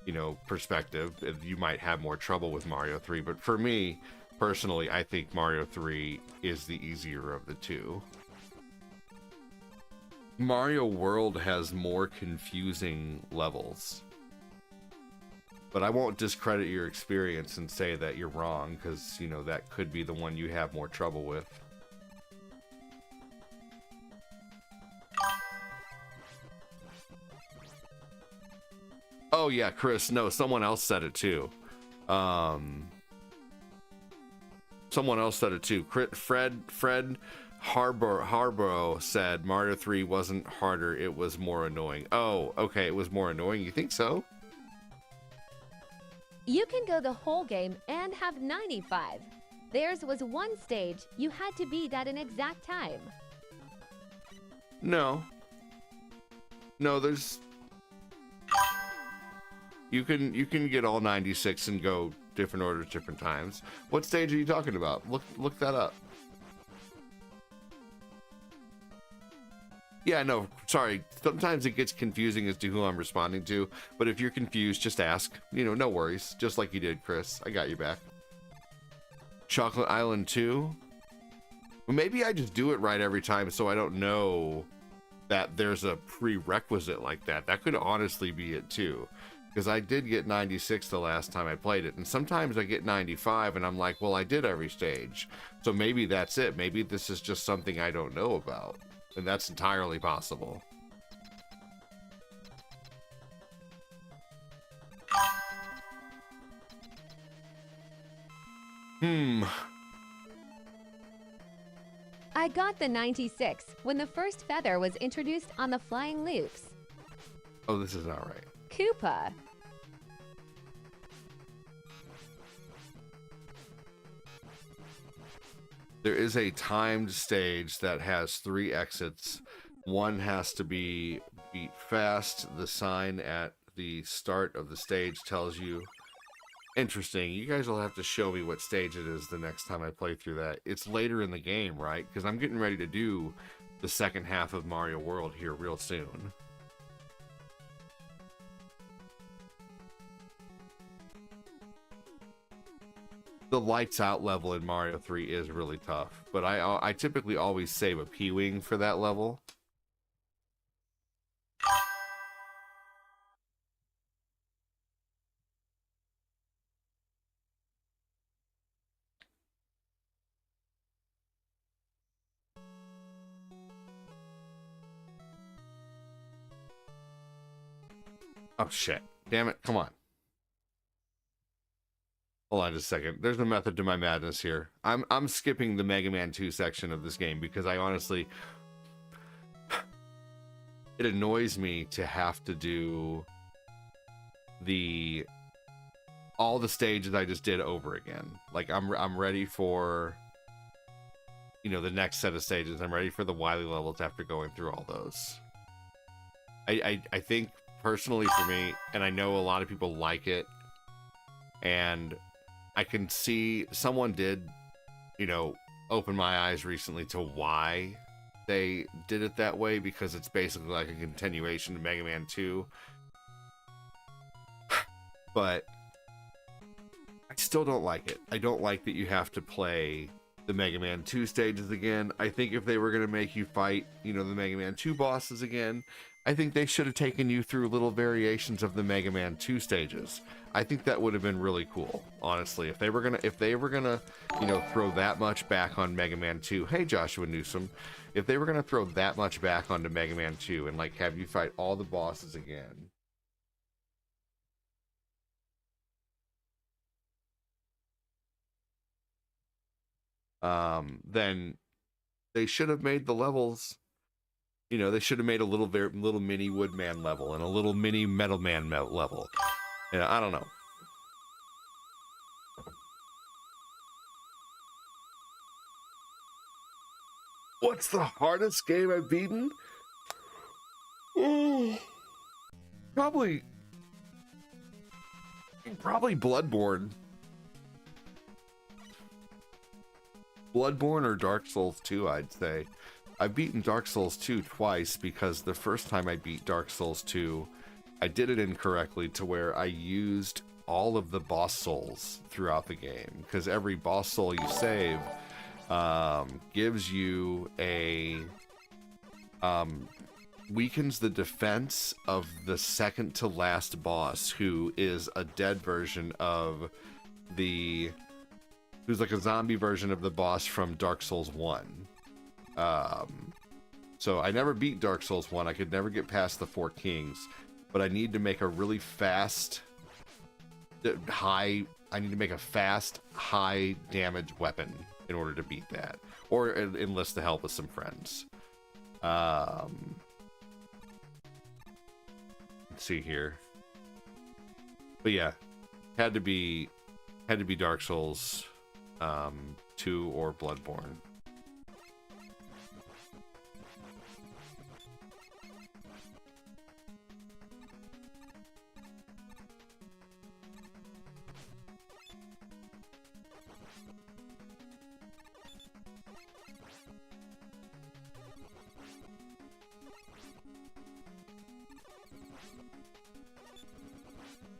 you know, perspective. You might have more trouble with Mario 3, but for me, personally, I think Mario 3 is the easier of the 2. Mario World has more confusing levels. But I won't discredit your experience and say that you're wrong, because, you know, that could be the one you have more trouble with. Oh yeah, Chris, no, someone else said it too. Someone else said it too. Fred Harborough said Mario 3 wasn't harder, it was more annoying. Oh, okay, it was more annoying. You think so? You can go the whole game and have 95. Theirs was one stage you had to beat at an exact time. No, there's... You can get all 96 and go different orders, different times. What stage are you talking about? Look that up. Yeah, no, sorry. Sometimes it gets confusing as to who I'm responding to, but if you're confused, just ask. You know, no worries. Just like you did, Chris. I got you back. Chocolate Island 2? Well, maybe I just do it right every time, so I don't know that there's a prerequisite like that. That could honestly be it, too. Because I did get 96 the last time I played it, and sometimes I get 95 and I'm like, well, I did every stage. So maybe that's it. Maybe this is just something I don't know about. And that's entirely possible. I got the 96 when the first feather was introduced on the flying loops. Oh, this is not right. Koopa. There is a timed stage that has 3 exits. One has to be beat fast. The sign at the start of the stage tells you. Interesting. You guys will have to show me what stage it is the next time I play through that. It's later in the game, right? Because I'm getting ready to do the second half of Mario World here real soon. The lights out level in Mario 3 is really tough, but I typically always save a P-Wing for that level. Oh shit. Damn it. Come on. Hold on just a second. There's a method to my madness here. I'm skipping the Mega Man 2 section of this game because I honestly it annoys me to have to do all the stages I just did over again. Like I'm ready for the next set of stages. I'm ready for the Wily levels after going through all those. I think personally for me, and I know a lot of people like it, and I can see someone did, open my eyes recently to why they did it that way, because it's basically like a continuation of Mega Man 2. But I still don't like it. I don't like that you have to play the Mega Man 2 stages again. I think if they were going to make you fight, the Mega Man 2 bosses again, I think they should have taken you through little variations of the Mega Man 2 stages. I think that would have been really cool, honestly. If they were gonna, throw that much back on Mega Man 2. Hey, Joshua Newsom. If they were gonna throw that much back onto Mega Man 2 and have you fight all the bosses again, then they should have made the levels. They should have made a little mini Woodman level and a little mini Metal Man level. I don't know. What's the hardest game I've beaten? Probably Bloodborne. Bloodborne or Dark Souls 2, I'd say. I've beaten Dark Souls 2 twice because the first time I beat Dark Souls 2, I did it incorrectly to where I used all of the boss souls throughout the game. Because every boss soul you save gives you weakens the defense of the second to last boss, who is a dead version of who's like a zombie version of the boss from Dark Souls 1. So I never beat Dark Souls 1. I could never get past the 4 kings, but I need to make a really fast high damage weapon in order to beat that, or enlist the help of some friends. Let's see here. But yeah, had to be Dark Souls 2 or Bloodborne.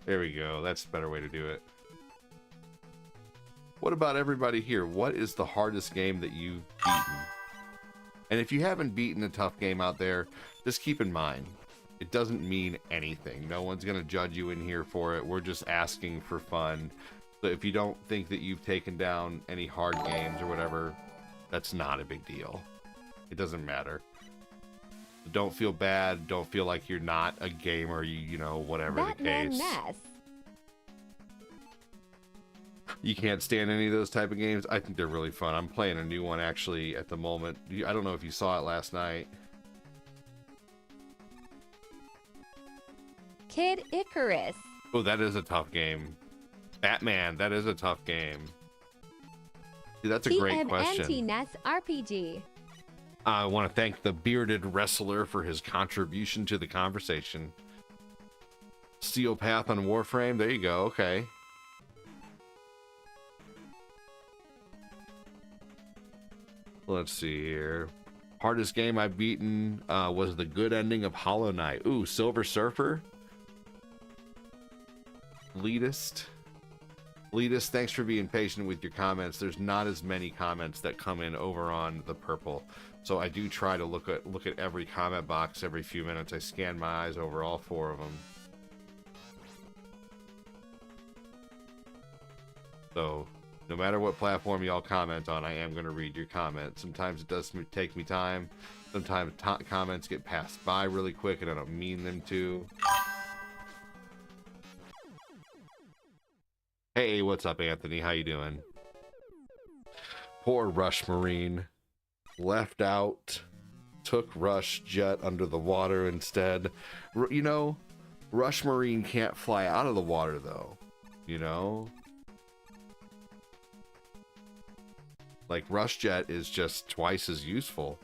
There we go. That's a better way to do it. What about everybody here? What is the hardest game that you've beaten? And if you haven't beaten a tough game out there, just keep in mind, It doesn't mean anything. No one's going to judge you in here for it. We're just asking for fun. So if you don't think that you've taken down any hard games or whatever, that's not a big deal. It doesn't matter. Don't feel bad. Don't feel like you're not a gamer, you know, whatever the case. Mess. You can't stand any of those type of games. I think they're really fun. I'm playing a new one actually at the moment. I don't know if you saw it last night. Kid Icarus. Oh, that is a tough game. Batman, that is a tough game. Dude, that's a great question. TMNT RPG. I want to thank the bearded wrestler for his contribution to the conversation. Steel Path on Warframe. There you go. Okay. Let's see here. Hardest game I've beaten was the good ending of Hollow Knight. Ooh, Silver Surfer. Leadist, thanks for being patient with your comments. There's not as many comments that come in over on the purple, so I do try to look at every comment box every few minutes. I scan my eyes over all 4 of them. So no matter what platform y'all comment on, I am going to read your comments. Sometimes it does take me time. Sometimes comments get passed by really quick and I don't mean them to. Hey, what's up, Anthony? How you doing? Poor Rush Marine. Left out. Took Rush Jet under the water instead. You know, Rush Marine can't fly out of the water, though. You know? Like, Rush Jet is just twice as useful.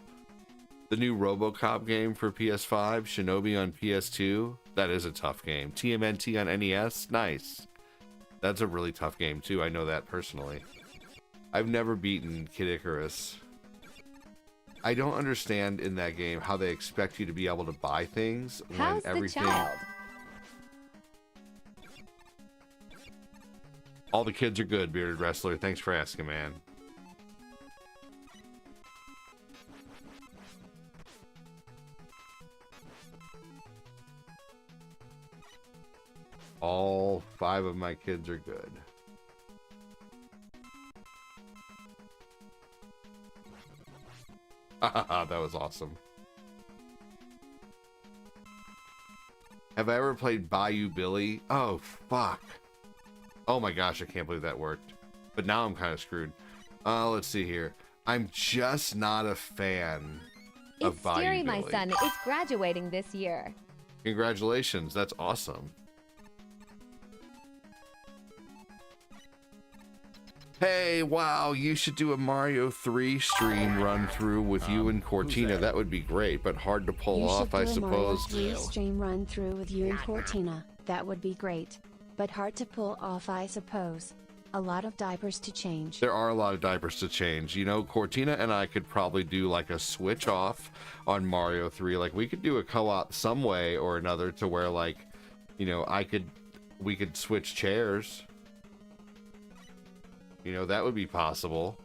The new RoboCop game for PS5, Shinobi on PS2, that is a tough game. TMNT on NES, nice. That's a really tough game too. I know that personally. I've never beaten Kid Icarus. I don't understand in that game how they expect you to be able to buy things when everything. All the kids are good, Bearded Wrestler. Thanks for asking, man. All 5 of my kids are good. That was awesome. Have I ever played Bayou Billy? Oh, fuck. Oh my gosh, I can't believe that worked. But now I'm kind of screwed. Let's see here. I'm just not a fan of Bayou Billy. My son is graduating this year. Congratulations, that's awesome. Hey, wow, you should do a Mario 3 stream run through with you and Cortina. That would be great, but hard to pull off, I suppose. Mario 3 stream run through with you and Cortina. That would be great, but hard to pull off, I suppose. A lot of diapers to change. There are a lot of diapers to change. You know, Cortina and I could probably do like a switch off on Mario 3. Like, we could do a co-op some way or another to where, like, you know, we could switch chairs. You know, that would be possible.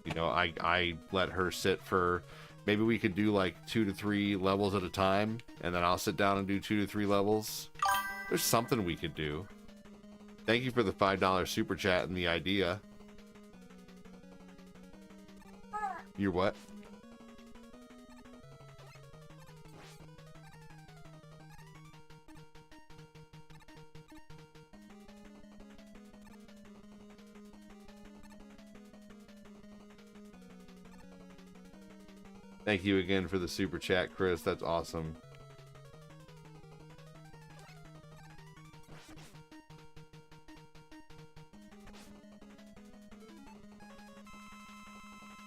You know, I let her sit for, maybe we could do like 2 to 3 levels at a time, and then I'll sit down and do 2 to 3 levels. There's something we could do. Thank you for the $5 super chat and the idea. You're what? Thank you again for the super chat, Chris. That's awesome.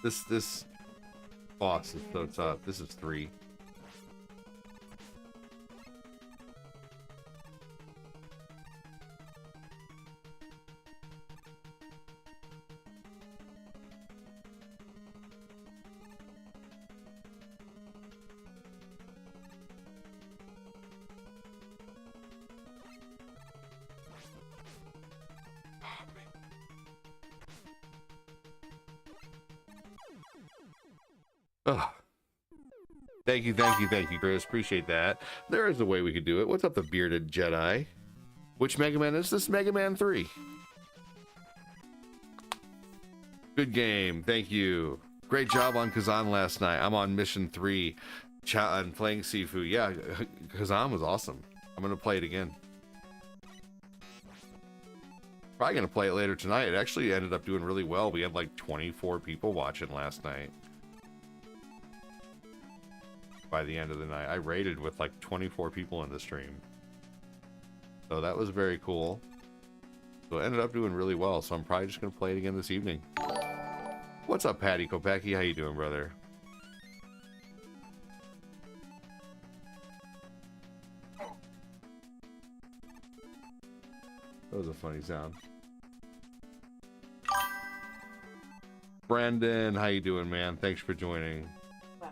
This boss is so tough. This is 3. Ugh. Thank you, Chris. Appreciate that. There is a way we could do it. What's up, the bearded Jedi? Which Mega Man is this? Mega Man 3. Good game. Thank you. Great job on Kazan last night. I'm on mission 3 and playing Sifu. Yeah, Kazan was awesome. I'm going to play it again. Probably going to play it later tonight. It actually ended up doing really well. We had like 24 people watching last night. By the end of the night, I rated with like 24 people in the stream. So that was very cool. So it ended up doing really well. So I'm probably just going to play it again this evening. What's up, Patty Kopecki? How you doing, brother? That was a funny sound. Brandon, how you doing, man? Thanks for joining. Wow.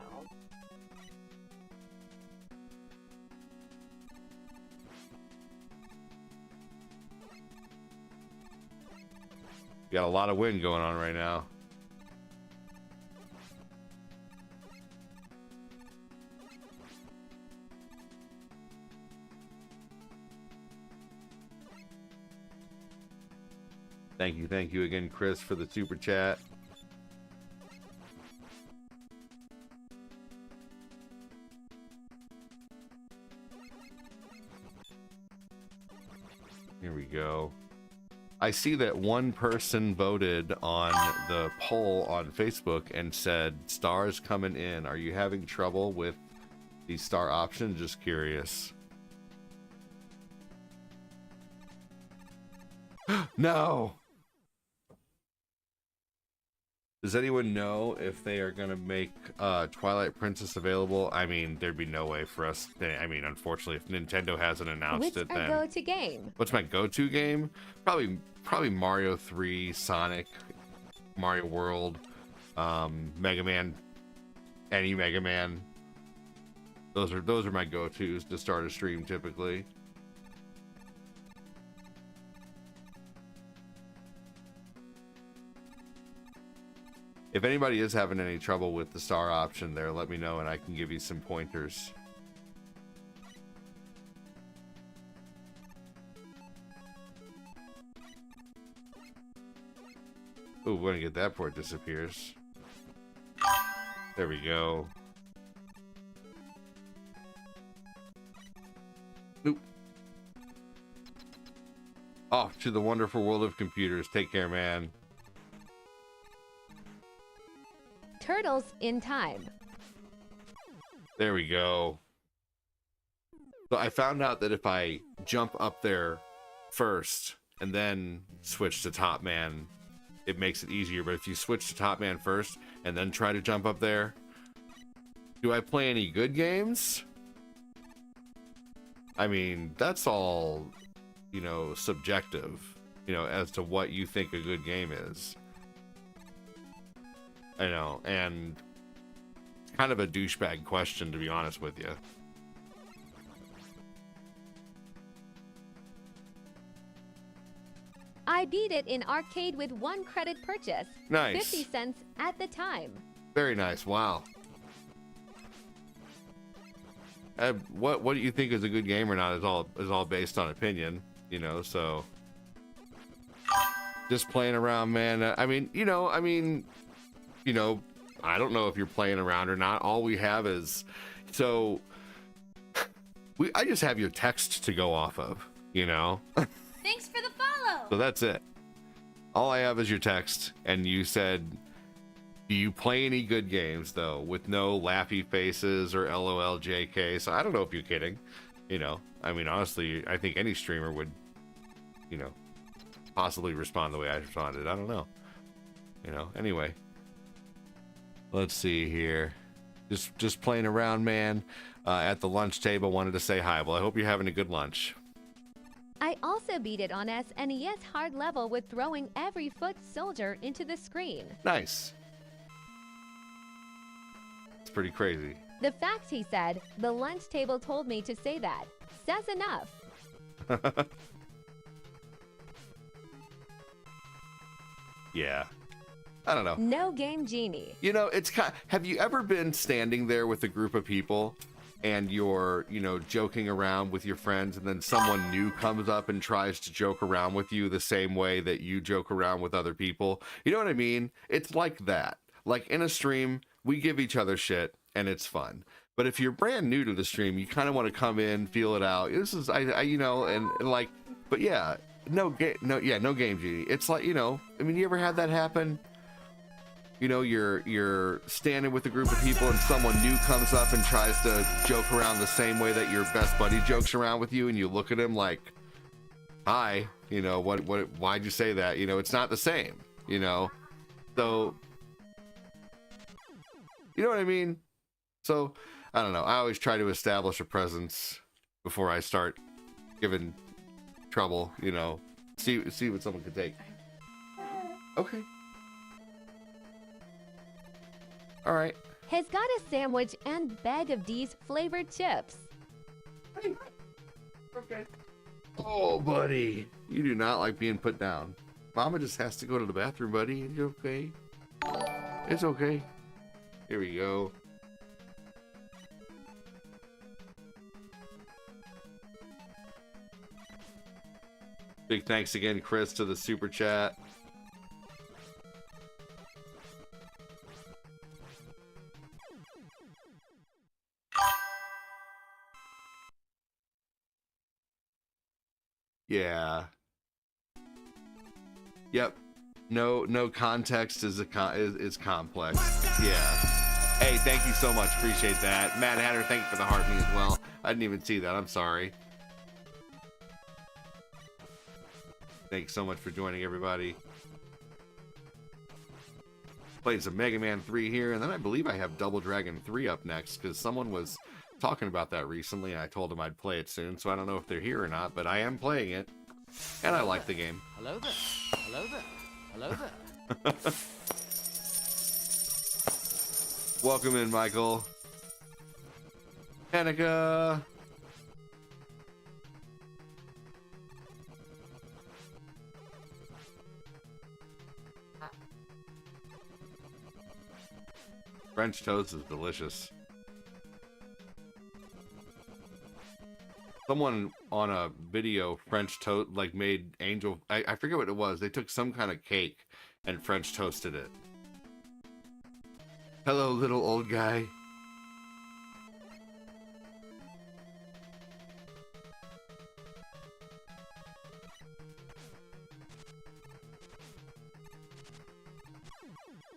Got a lot of wind going on right now. Thank you again, Chris, for the super chat. Here we go. I see that one person voted on the poll on Facebook and said, stars coming in. Are you having trouble with the star option? Just curious. No! Does anyone know if they are going to make Twilight Princess available? I mean, there'd be no way for us. I mean, unfortunately, if Nintendo hasn't announced it, then... What's our go-to game? What's my go-to game? Probably Mario 3, Sonic, Mario World, Mega Man, any Mega Man. Those are my go-tos to start a stream typically. If anybody is having any trouble with the star option there, let me know and I can give you some pointers. Ooh, we're gonna get that before it disappears. There we go. Nope. Off to the wonderful world of computers. Take care, man. Turtles in Time. There we go. So I found out that if I jump up there first and then switch to Top Man, it makes it easier. But if you switch to Top Man first and then try to jump up there, do I play any good games? I mean, that's all, you know, subjective, you know, as to what you think a good game is. I know, and kind of a douchebag question, to be honest with you. I beat it in arcade with 1 credit purchase. Nice. 50 cents at the time. Very nice. Wow. What do you think is a good game or not is all based on opinion, you know, so just playing around, man. I mean, I don't know if you're playing around or not. All we have is, so I just have your text to go off of, you know. Thanks for the follow. So that's it. All I have is your text, and you said, do you play any good games, though, with no laughy faces or LOL JK? So I don't know if you're kidding, you know. I mean, honestly, I think any streamer would, you know, possibly respond the way I responded. I don't know. You know, anyway. Let's see here. Just playing around, man. At the lunch table, wanted to say hi. Well, I hope you're having a good lunch. I also beat it on SNES hard level with throwing every foot soldier into the screen. Nice. It's pretty crazy. The fact, he said, the lunch table told me to say that. Says enough. Yeah. I don't know. No Game Genie. You know, it's kind. Have you ever been standing there with a group of people, and you're, you know, joking around with your friends, and then someone new comes up and tries to joke around with you the same way that you joke around with other people? You know what I mean? It's like that. Like in a stream, we give each other shit, and it's fun. But if you're brand new to the stream, you kind of want to come in, feel it out. This is, you know, and like, but yeah, no Game Genie. It's like, you know, I mean, you ever had that happen? You know, you're standing with a group of people and someone new comes up and tries to joke around the same way that your best buddy jokes around with you, and you look at him like, hi, you know, why'd you say that? You know, it's not the same, you know? So, you know what I mean? So, I don't know. I always try to establish a presence before I start giving trouble, you know, see what someone can take. Okay. All right. Has got a sandwich and bag of D's flavored chips. Okay. Oh, buddy. You do not like being put down. Mama just has to go to the bathroom, buddy. It's okay. It's okay. Here we go. Big thanks again, Chris, to the super chat. Yeah. Yep. No context is complex. Yeah. Hey, thank you so much. Appreciate that. Matt Hatter, thank you for the heart me as well. I didn't even see that. I'm sorry. Thanks so much for joining, everybody. Played some Mega Man 3 here, and then I believe I have Double Dragon 3 up next, because someone was talking about that recently, and I told them I'd play it soon, so I don't know if they're here or not, but I am playing it, and I like the game. Hello there. Hello there. Hello there. Welcome in, Michael. Hanukkah. French toast is delicious. Someone on a video French toast, like, made angel, I forget what it was. They took some kind of cake and French toasted it. Hello, little old guy.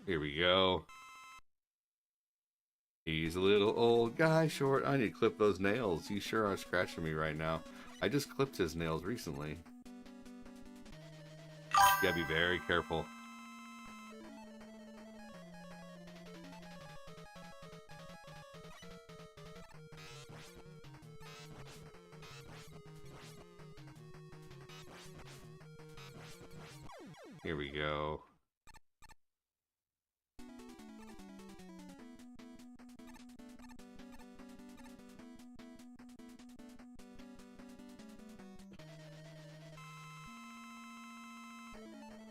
Here we go. He's a little old guy, short. I need to clip those nails. You sure are scratching me right now. I just clipped his nails recently. You gotta be very careful. Here we go.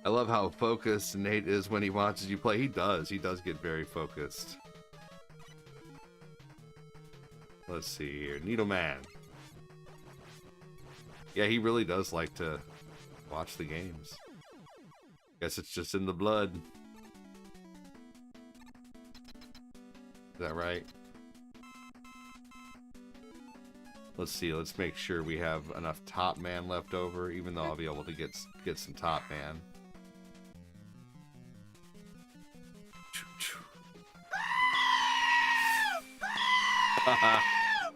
I love how focused Nate is when he watches you play. He does get very focused. Let's see here. Needleman. Yeah, he really does like to watch the games. Guess it's just in the blood. Is that right? Let's see. Let's make sure we have enough Top Man left over, even though I'll be able to get some Top Man.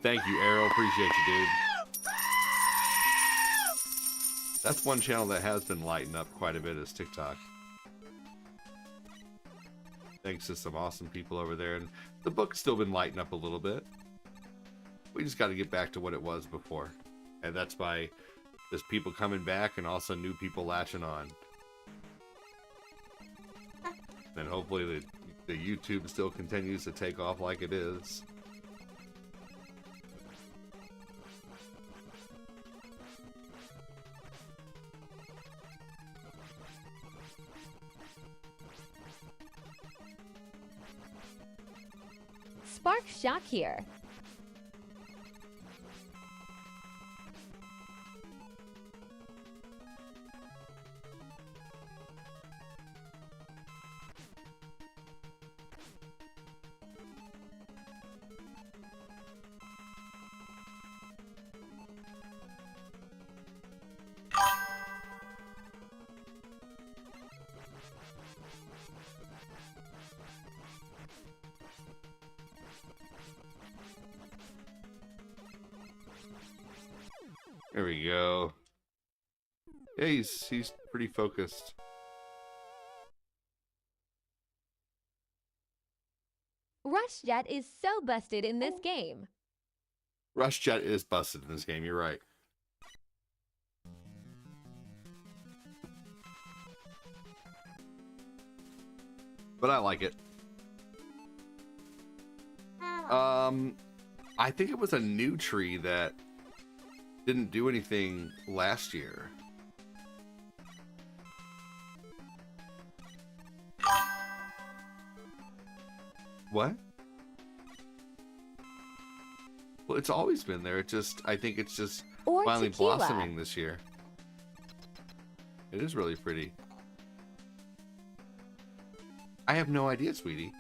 Thank you, Arrow. Appreciate you, dude. That's one channel that has been lighting up quite a bit, is TikTok. Thanks to some awesome people over there. And the book's still been lighting up a little bit. We just got to get back to what it was before. And that's by there's people coming back and also new people latching on. And hopefully the YouTube still continues to take off like it is. Spark Shock here. There we go. Yeah, he's pretty focused. Rush Jet is so busted in this game. Rush Jet is busted in this game, you're right. But I like it. I think it was a new tree that didn't do anything last year. What? Well, it's always been there. I think it's just Or finally tequila. blossoming this year. It is really pretty. I have no idea, sweetie.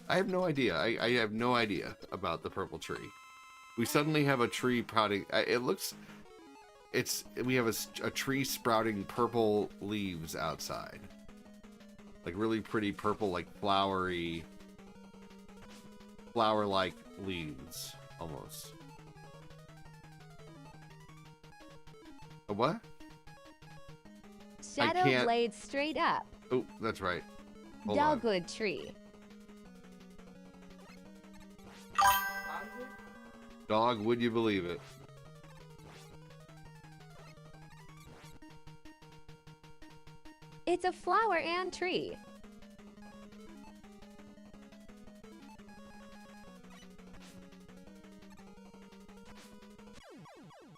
I have no idea. I have no idea about the purple tree. We suddenly have a tree sprouting. We have a tree sprouting purple leaves outside. Like really pretty purple, like flower-like leaves, almost. A what? Shadow can't- Blade straight up. Oh, that's right. Hold on. Dogwood tree. Dog, would you believe it? It's a flower and tree.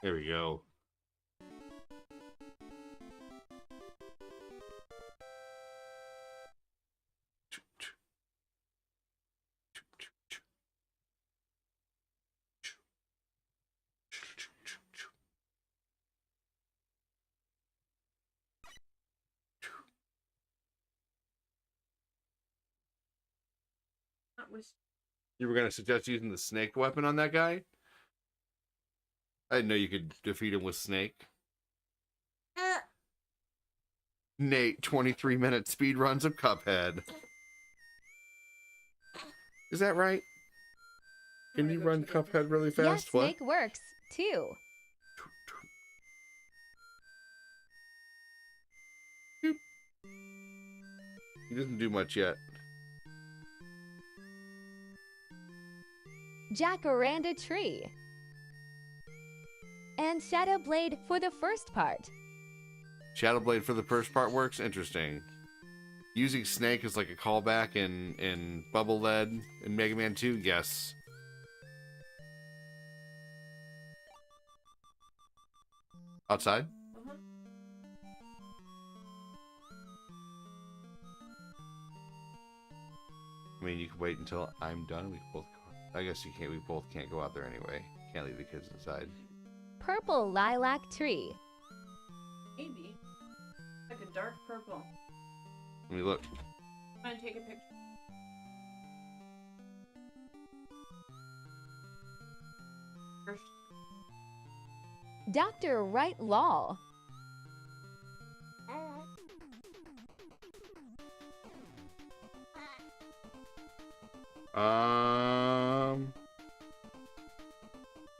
There we go. You were gonna suggest using the snake weapon on that guy? I didn't know you could defeat him with snake. Nate, 23-minute speed runs of Cuphead. Is that right? Can you run Cuphead really fast? Yes, What? Snake works too. He doesn't do much yet. Jacaranda tree. And Shadow Blade for the first part. Shadow Blade for the first part works? Interesting. Using Snake as like a callback in Bubble Lead in Mega Man 2? Yes. Outside? I mean, you can wait until I'm done. We both. I guess you can't. We both can't go out there anyway. Can't leave the kids inside. Purple lilac tree. Maybe. Like a dark purple. Let me look. I'm gonna take a picture. First. Dr. Wright Law.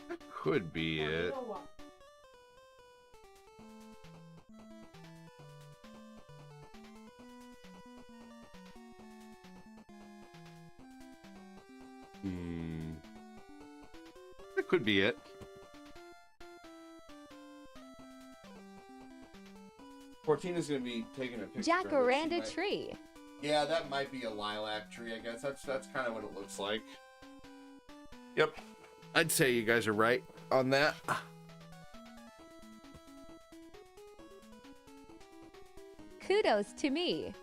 That could be it. That could be it. Fortina's gonna be taking a picture. of it. She Jacaranda might- tree. Yeah, that might be a lilac tree, I guess. That's kind of what it looks like. Yep. I'd say you guys are right on that. Kudos to me.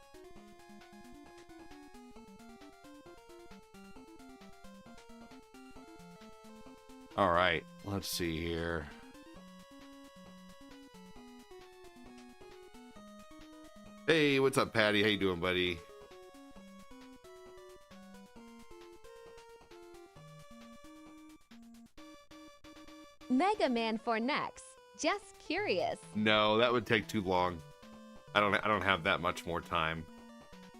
All right, let's see here. Hey, what's up, Patty? How you doing, buddy? Mega Man for next. Just curious. No, that would take too long. I don't have that much more time.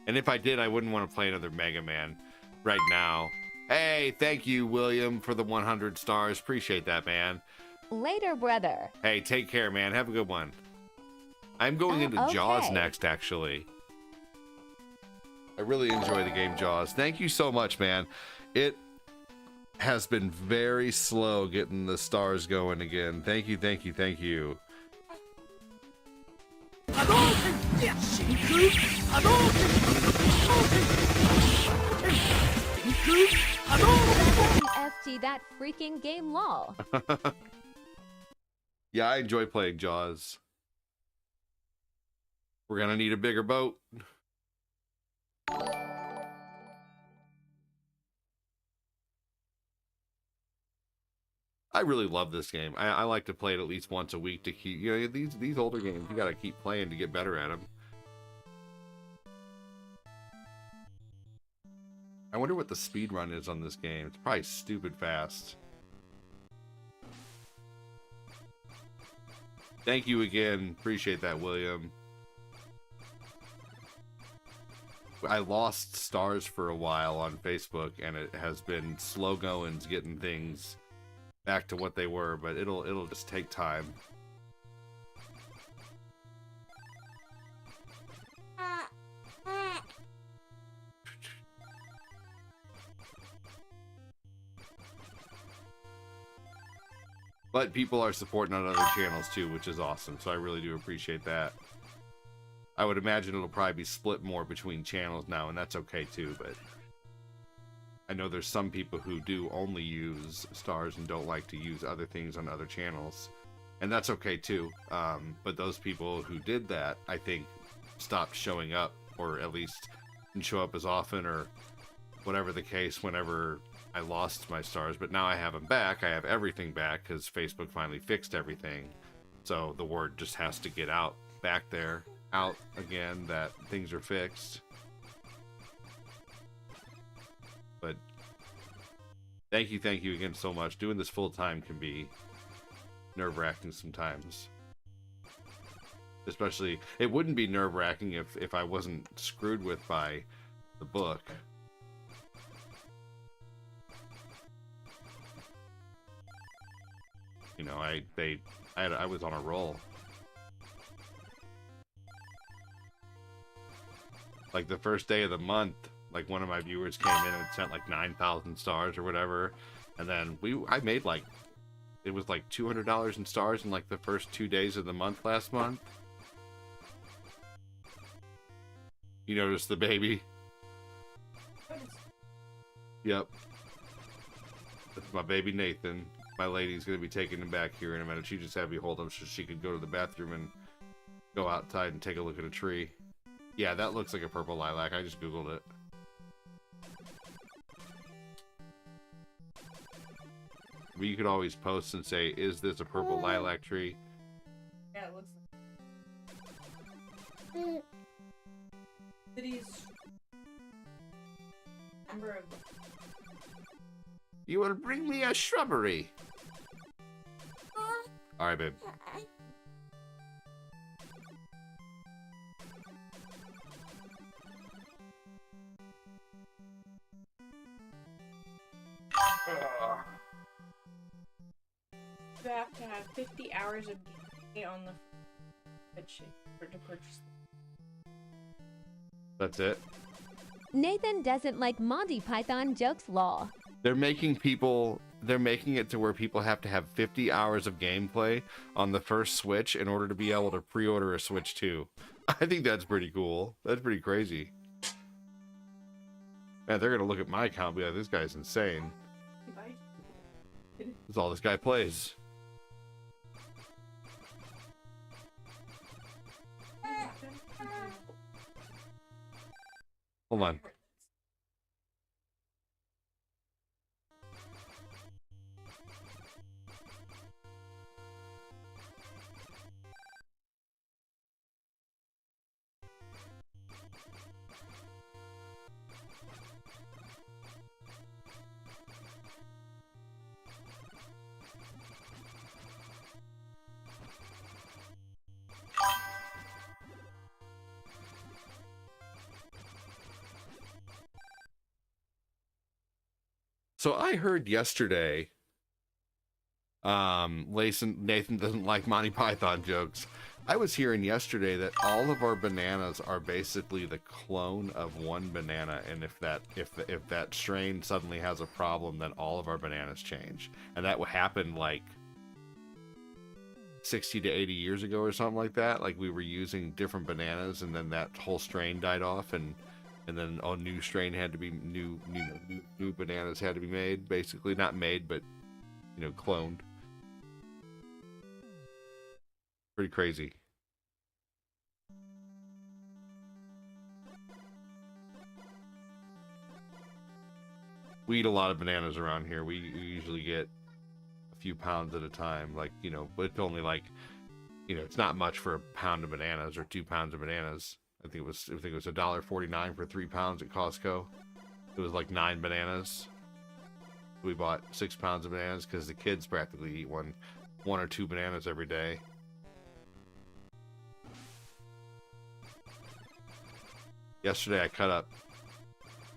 And if I did, I wouldn't want to play another Mega Man right now. Hey, thank you, William, for the 100 stars. Appreciate that, man. Later, brother. Hey, take care, man. Have a good one. I'm going into okay. Jaws next, actually. I really enjoy the game Jaws. Thank you so much, man. It has been very slow getting the stars going again. Thank you, thank you, thank you. FG that freaking game lol. Yeah, I enjoy playing Jaws. We're gonna need a bigger boat. I really love this game. I like to play it at least once a week to keep, you know, these older games, you gotta keep playing to get better at them. I wonder what the speed run is on this game. It's probably stupid fast. Thank you again. Appreciate that, William. I lost stars for a while on Facebook, and it has been slow goings getting things back to what they were, but it'll just take time. But people are supporting on other channels too, which is awesome, so I really do appreciate that. I would imagine it'll probably be split more between channels now, and that's okay too, but I know there's some people who do only use stars and don't like to use other things on other channels, and that's okay too. But those people who did that, I think, stopped showing up, or at least didn't show up as often, or whatever the case, whenever I lost my stars. But now I have them back. I have everything back because Facebook finally fixed everything. So the word just has to get out again that things are fixed. But thank you again so much. Doing this full time can be nerve-wracking sometimes. Especially, it wouldn't be nerve-wracking if I wasn't screwed with by the book. You know, I was on a roll. Like the first day of the month, like one of my viewers came in and sent like 9,000 stars or whatever, and then I made like, it was like $200 in stars in like the first 2 days of the month last month. You noticed the baby? Yep. That's my baby Nathan. My lady's gonna be taking him back here in a minute. She just had me hold him so she could go to the bathroom and go outside and take a look at a tree. Yeah, that looks like a purple lilac. I just googled it. But you could always post and say, is this a purple lilac tree? Yeah, it looks like cities. Number of. You will bring me a shrubbery. Alright, babe. You have to have 50 hours of gameplay on the spreadsheet to purchase. That's it. Nathan doesn't like Monty Python jokes lol. They're making it to where people have to have 50 hours of gameplay on the first Switch in order to be able to pre-order a Switch 2. I think that's pretty cool. That's pretty crazy. Man, they're gonna look at my account and be like, this guy's insane. That's all this guy plays. Hold on. So I heard yesterday, Nathan doesn't like Monty Python jokes. I was hearing yesterday that all of our bananas are basically the clone of one banana, and if that strain suddenly has a problem, then all of our bananas change. And that would happen like 60 to 80 years ago or something like that. Like we were using different bananas, and then that whole strain died off, and then a new strain had to be new bananas had to be made, basically. Not made, but cloned. Pretty crazy. We eat a lot of bananas around here. We usually get a few pounds at a time, like, but it's only like, it's not much for a pound of bananas or 2 pounds of bananas. I think it was $1.49 for 3 pounds at Costco. It was like 9 bananas. We bought 6 pounds of bananas because the kids practically eat one or 2 bananas every day. Yesterday I cut up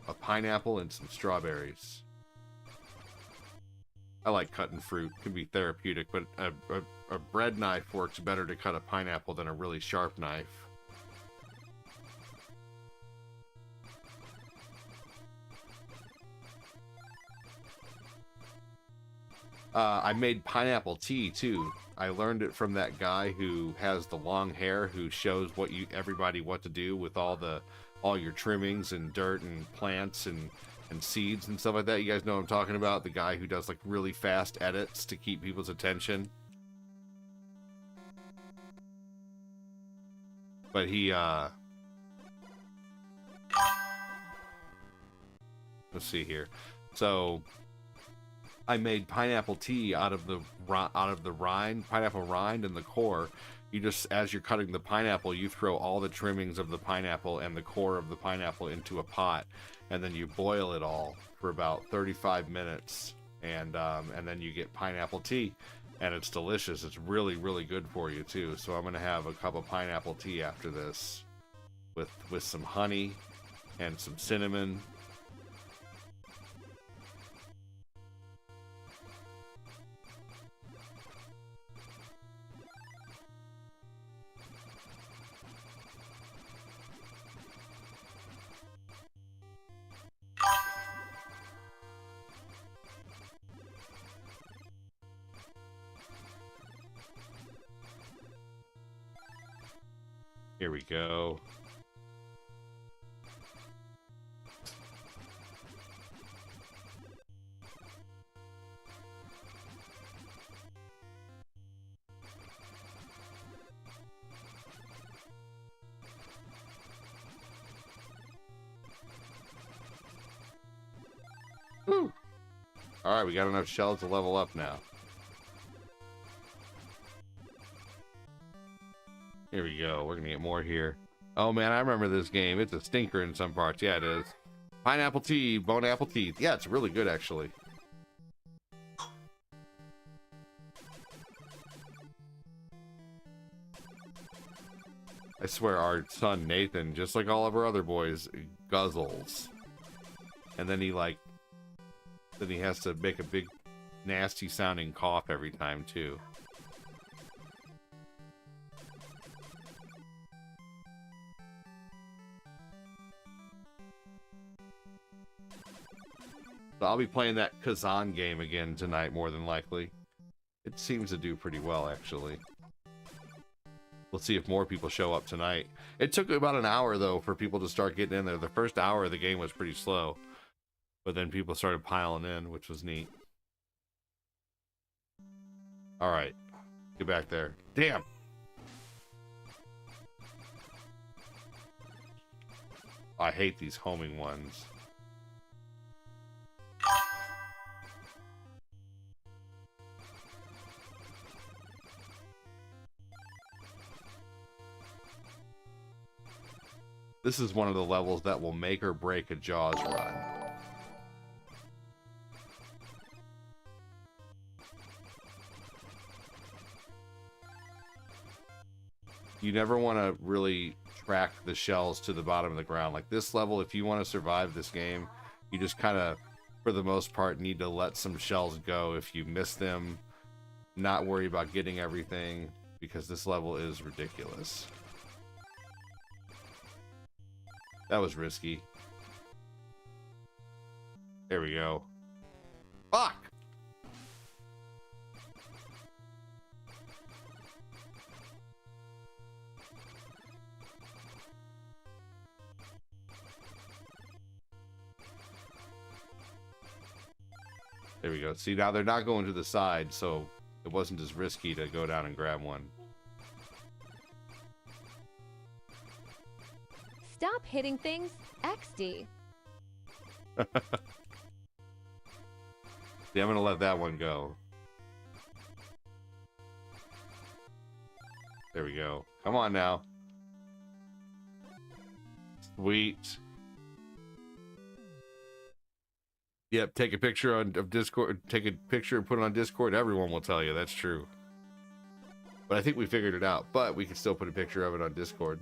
a pineapple and some strawberries. I like cutting fruit. It can be therapeutic, but a bread knife works better to cut a pineapple than a really sharp knife. I made pineapple tea too. I learned it from that guy who has the long hair, who shows everybody what to do with all your trimmings and dirt and plants and seeds and stuff like that. You guys know what I'm talking about? The guy who does like really fast edits to keep people's attention. But he let's see here. So I made pineapple tea out of the rind, pineapple rind and the core. You just, as you're cutting the pineapple, you throw all the trimmings of the pineapple and the core of the pineapple into a pot, and then you boil it all for about 35 minutes, and then you get pineapple tea, and it's delicious. It's really, really good for you too. So I'm gonna have a cup of pineapple tea after this, with some honey and some cinnamon. Here we go. Woo. All right, we got enough shells to level up now. Here we go. We're gonna get more here. Oh man, I remember this game. It's a stinker in some parts. Yeah, it is. Pineapple tea, bone apple teeth. Yeah, it's really good actually. I swear our son Nathan, just like all of our other boys, guzzles. And then he has to make a big nasty sounding cough every time too. So I'll be playing that Kazan game again tonight, more than likely. It seems to do pretty well, actually. We'll see if more people show up tonight. It took about an hour, though, for people to start getting in there. The first hour of the game was pretty slow. But then people started piling in, which was neat. Alright. Get back there. Damn! I hate these homing ones. This is one of the levels that will make or break a Jaws run. You never want to really track the shells to the bottom of the ground. Like this level, if you want to survive this game, you just kind of, for the most part, need to let some shells go if you miss them. Not worry about getting everything, because this level is ridiculous. That was risky. There we go. Fuck! There we go. See, now they're not going to the side, so it wasn't as risky to go down and grab one. Stop hitting things. XD. See, I'm gonna let that one go. There we go. Come on now. Sweet. Yep, take a picture of Discord. Take a picture and put it on Discord. Everyone will tell you that's true. But I think we figured it out. But we can still put a picture of it on Discord.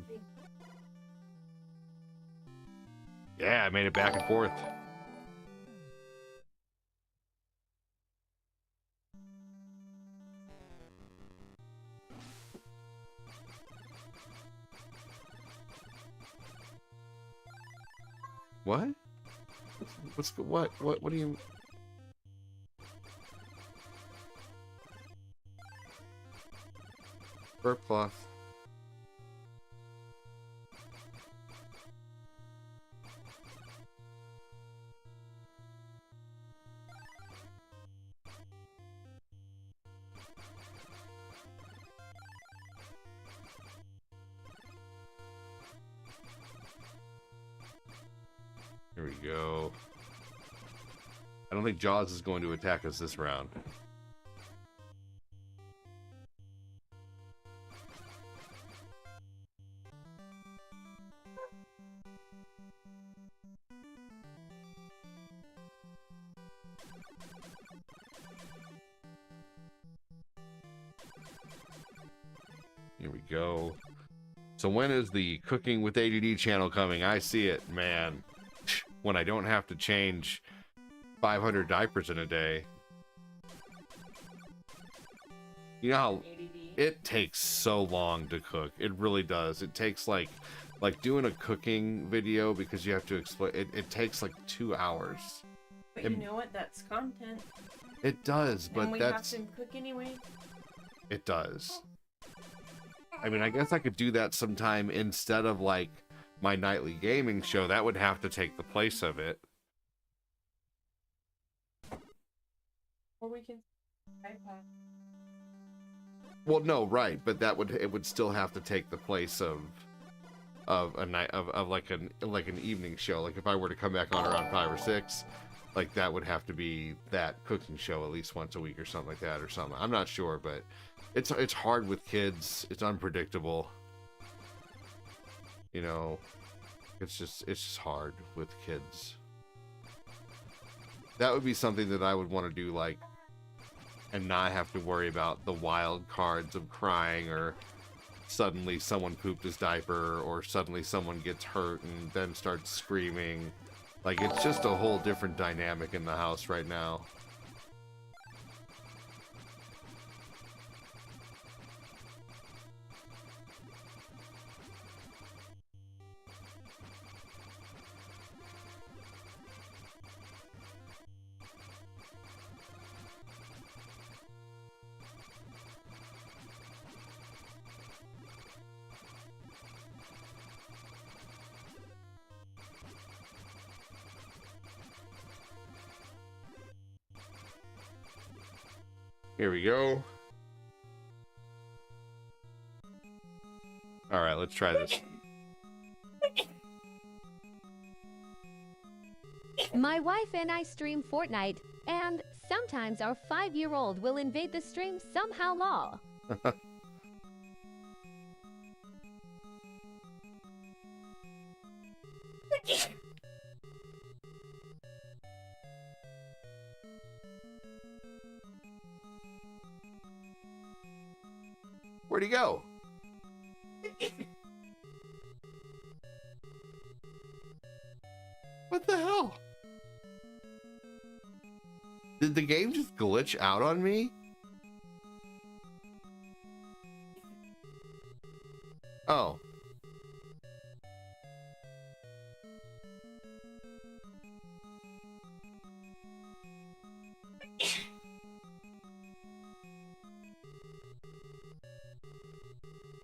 Yeah, I made it back and forth. What? What do you... Burp cloth. Here we go. I don't think Jaws is going to attack us this round. Here we go. So when is the Cooking with ADD channel coming? I see it, man. When I don't have to change 500 diapers in a day. You know how it takes so long to cook. It really does. It takes like doing a cooking video, because you have to explain it takes like 2 hours. But you know what? That's content. It does, but and we that's... have to cook anyway. It does. I mean, I guess I could do that sometime instead of like my nightly gaming show. That would have to take the place of it. Or we can iPad. Well, no, right, but it would still have to take the place of a night of like an evening show. Like if I were to come back on around 5 or 6, like that would have to be that cooking show at least once a week or something like that, or something. I'm not sure, but it's hard with kids. It's unpredictable. You know, it's just hard with kids. That would be something that I would want to do, like, and not have to worry about the wild cards of crying, or suddenly someone pooped his diaper, or suddenly someone gets hurt and then starts screaming. Like, it's just a whole different dynamic in the house right now. Here we go. All right, let's try this. My wife and I stream Fortnite, and sometimes our 5-year-old will invade the stream somehow law. Where'd he go? What the hell? Did the game just glitch out on me? Oh.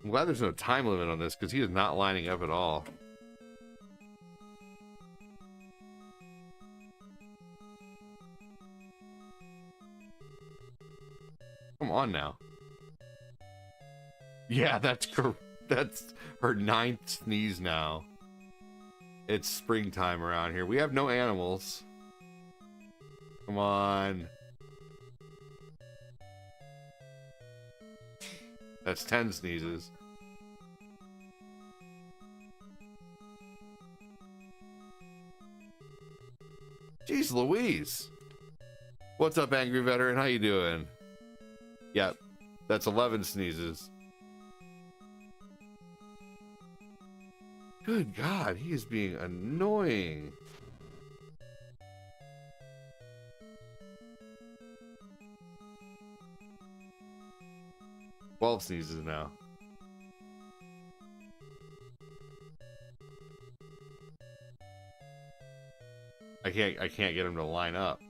I'm glad there's no time limit on this because he is not lining up at all. Come on now. Yeah, that's her 9th sneeze now. It's springtime around here. We have no animals. Come on. That's 10 sneezes. Jeez Louise. What's up, Angry Veteran? How you doing? Yep, that's 11 sneezes. Good God, he is being annoying. Twelve sneezes now. I can't get him to line up.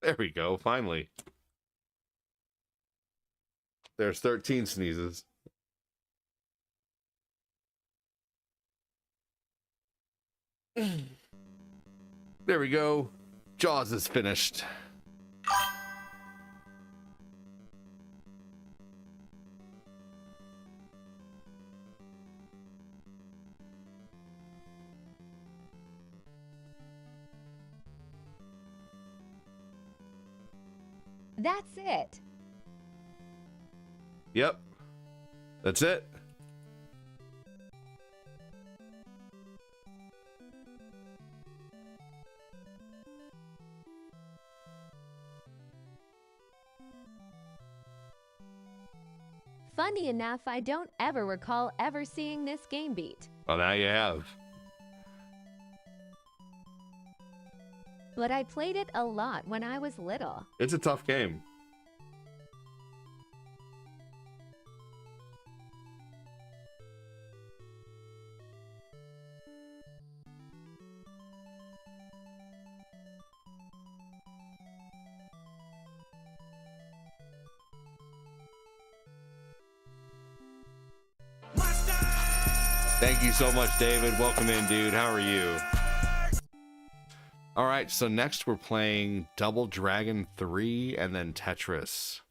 There we go, finally. There's 13 sneezes. There we go. Jaws is finished. That's it. Yep. That's it. Funny enough, I don't ever recall ever seeing this game beat. Well, now you have. But I played it a lot when I was little. It's a tough game. Thank you so much, David. Welcome in, dude. How are you? All right, so next we're playing Double Dragon 3 and then Tetris.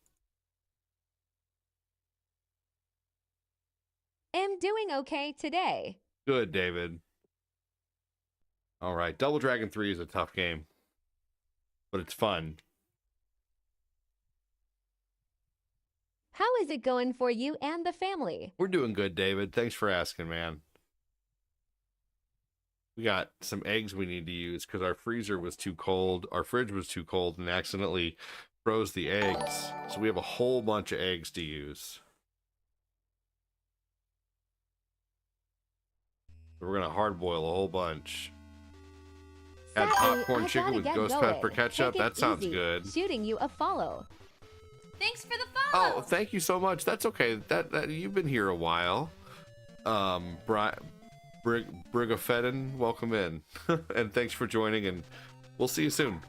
Am doing okay today. Good, David. All right, Double Dragon 3 is a tough game, but it's fun. How is it going for you and the family? We're doing good, David. Thanks for asking, man. We got some eggs we need to use because our freezer was too cold. Our fridge was too cold and accidentally froze the eggs. So we have a whole bunch of eggs to use. We're going to hard boil a whole bunch. Add Sadly, popcorn I chicken gotta with get ghost going. pepper ketchup. Take it That sounds easy. good. Shooting you a follow. Thanks for the follow. Oh, thank you so much. That's okay. That you've been here a while. Brigafedin, welcome in. And thanks for joining, and we'll see you soon.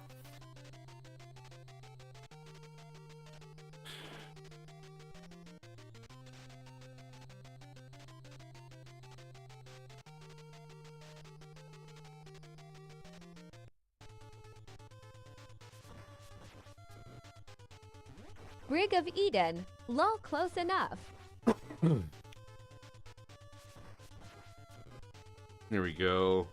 Brig of Eden. Lol, close enough. There we go.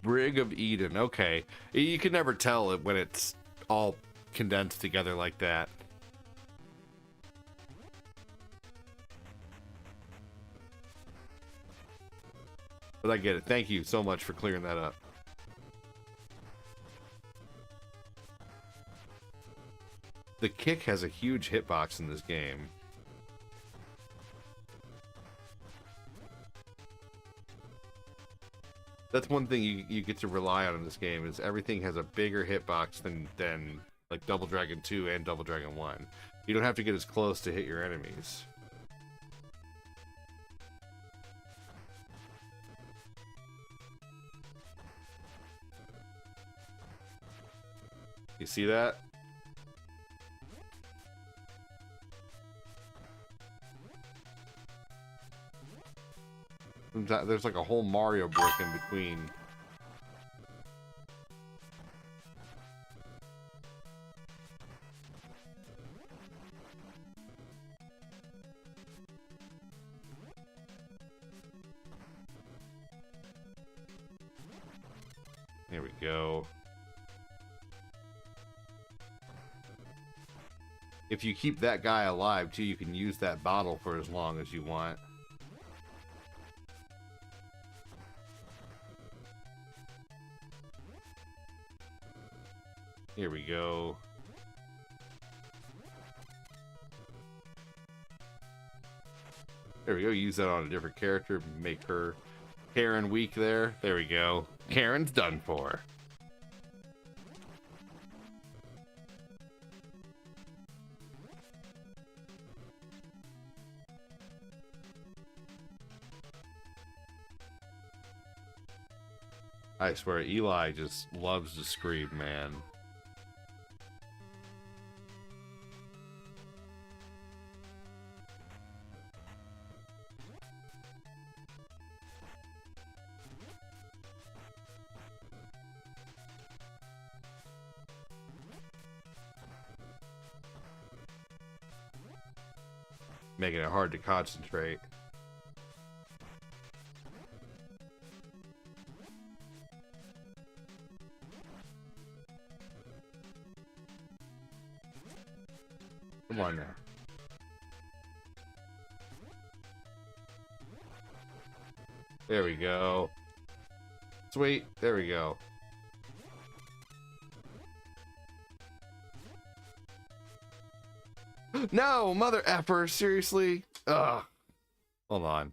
Brig of Eden. Okay. You can never tell it when it's all condensed together like that. But I get it. Thank you so much for clearing that up. The kick has a huge hitbox in this game. That's one thing you get to rely on in this game, is everything has a bigger hitbox than like Double Dragon 2 and Double Dragon 1. You don't have to get as close to hit your enemies. You see that? There's like a whole Mario brick in between. There we go. If you keep that guy alive too, you can use that bottle for as long as you want. Here we go. There we go. Use that on a different character. Make her Karen weak there. There we go. Karen's done for. I swear, Eli just loves to scream, man. Making it hard to concentrate. Come on now. There we go. Sweet. There we go. No, mother effer, seriously? Ugh. Hold on.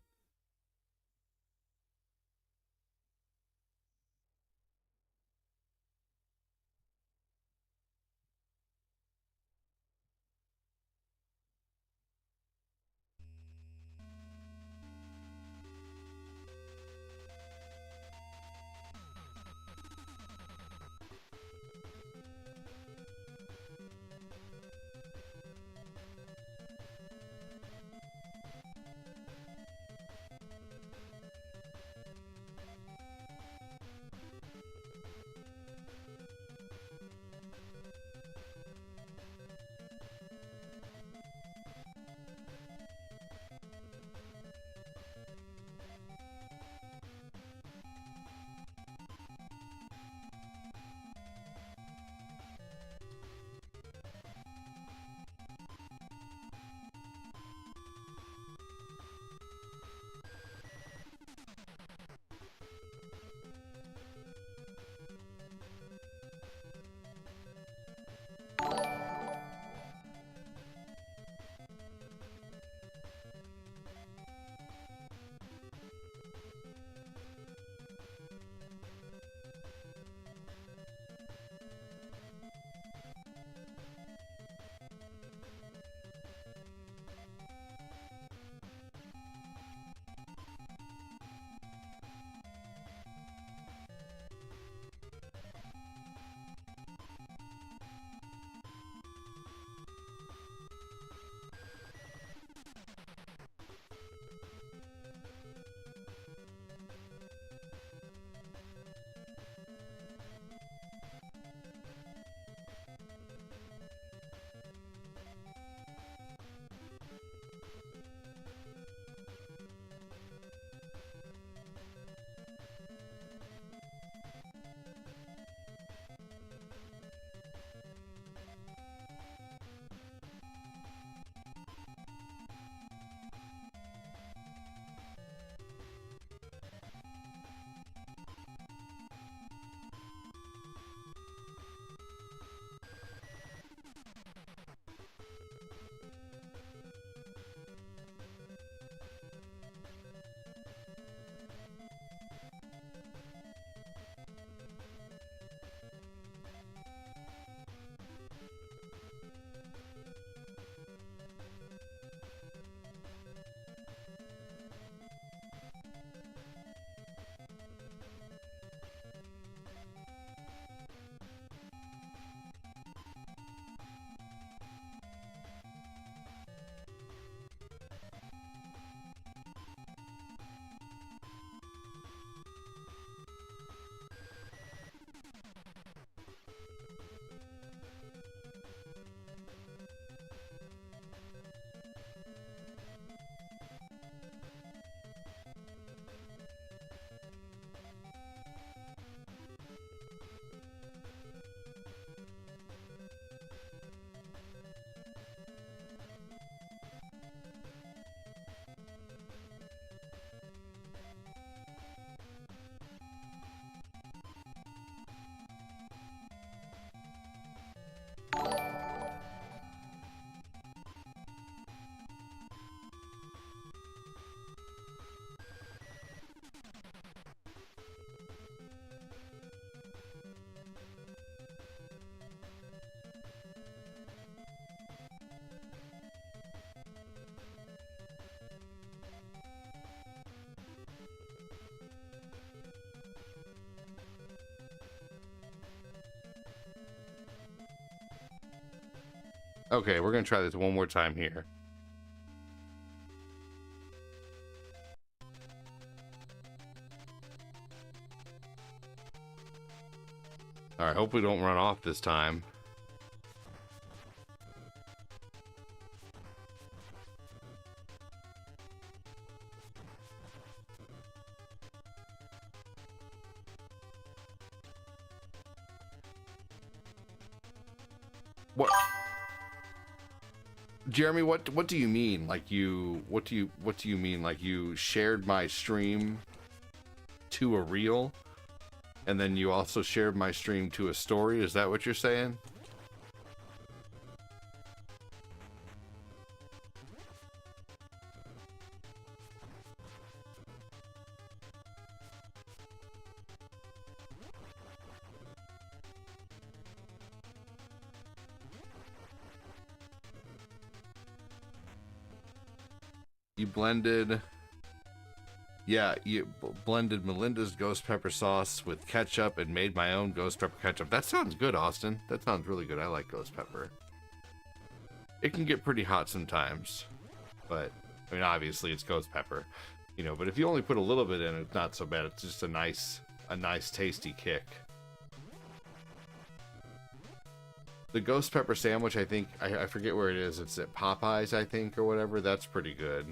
Okay, we're gonna try this one more time here. Alright, hope we don't run off this time. What? Jeremy, what do you mean? Like what do you mean? Like you shared my stream to a reel, and then you also shared my stream to a story? Is that what you're saying? You blended, yeah, you blended Melinda's ghost pepper sauce with ketchup and made my own ghost pepper ketchup. That sounds good, Austin. That sounds really good. I like ghost pepper. It can get pretty hot sometimes, but I mean, obviously it's ghost pepper, you know, but if you only put a little bit in, it's not so bad. It's just a nice tasty kick. The ghost pepper sandwich, I think, I forget where it is. It's at Popeyes, I think, or whatever. That's pretty good.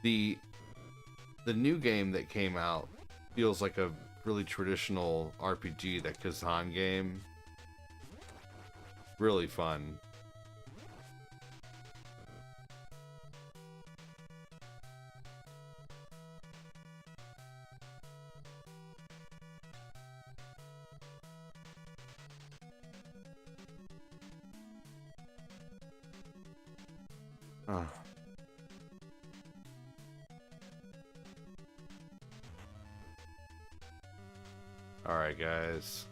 The new game that came out feels like a really traditional RPG, that Kazan game. Really fun. Alright guys,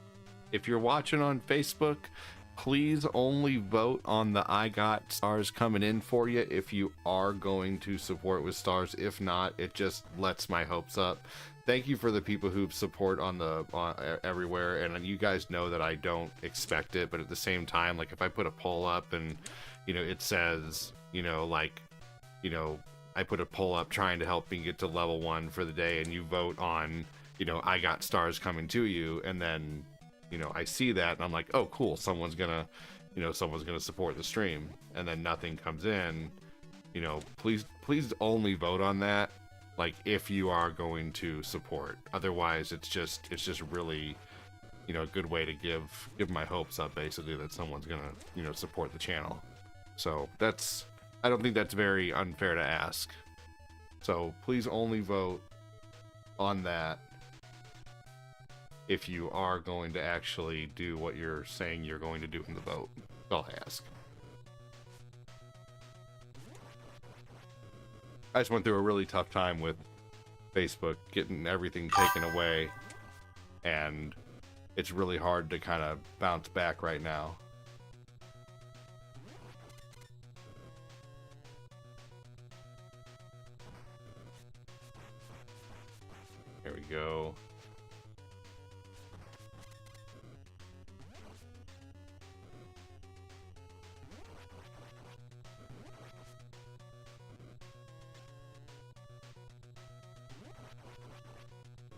if you're watching on Facebook, please only vote on the I got stars coming in for you if you are going to support with stars. If not, it just lets my hopes up. Thank you for the people who support on everywhere, and you guys know that I don't expect it, but at the same time, like if I put a poll up and, you know, it says, you know, like, you know, I put a poll up trying to help me get to level 1 for the day, and you vote on, you know, I got stars coming to you, and then, you know, I see that and I'm like, oh cool, someone's gonna support the stream, and then nothing comes in. You know, please only vote on that, like, if you are going to support. Otherwise it's just really, you know, a good way to give my hopes up, basically, that someone's gonna, you know, support the channel. So that's, I don't think that's very unfair to ask. So please only vote on that if you are going to actually do what you're saying you're going to do in the vote. That's all I ask. I just went through a really tough time with Facebook, getting everything taken away, and it's really hard to kind of bounce back right now. There we go.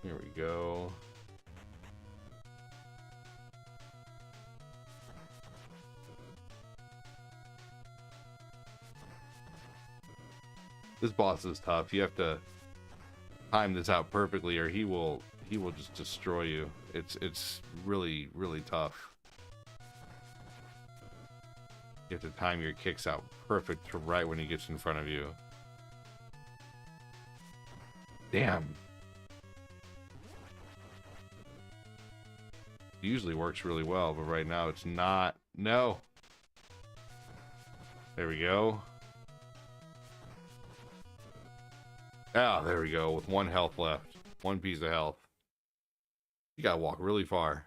Here we go. This boss is tough. You have to time this out perfectly, or he will just destroy you. It's really, really tough. You have to time your kicks out perfect to right when he gets in front of you. Damn. Usually works really well, but right now it's not. No. There we go. Ah, there we go, with 1 health left. 1 piece of health. You gotta walk really far.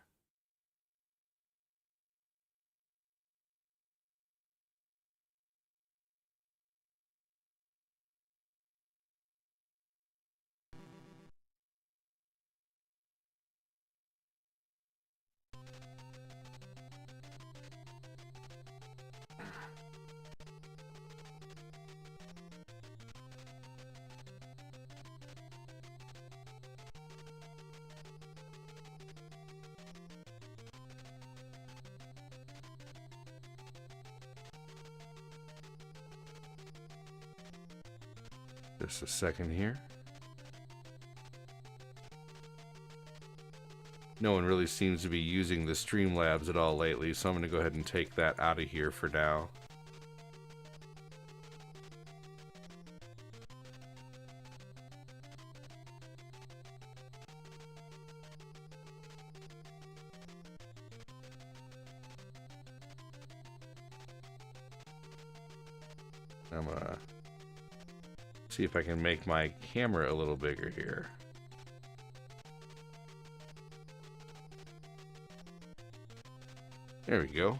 Just a second here. No one really seems to be using the Streamlabs at all lately, so I'm going to go ahead and take that out of here for now. I'm going to see if I can make my camera a little bigger here. There we go.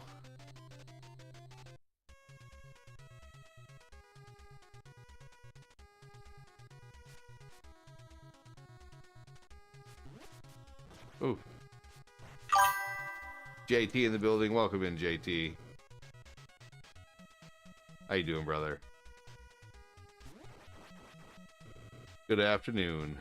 Ooh. JT in the building. Welcome in, JT. How you doing, brother? Good afternoon.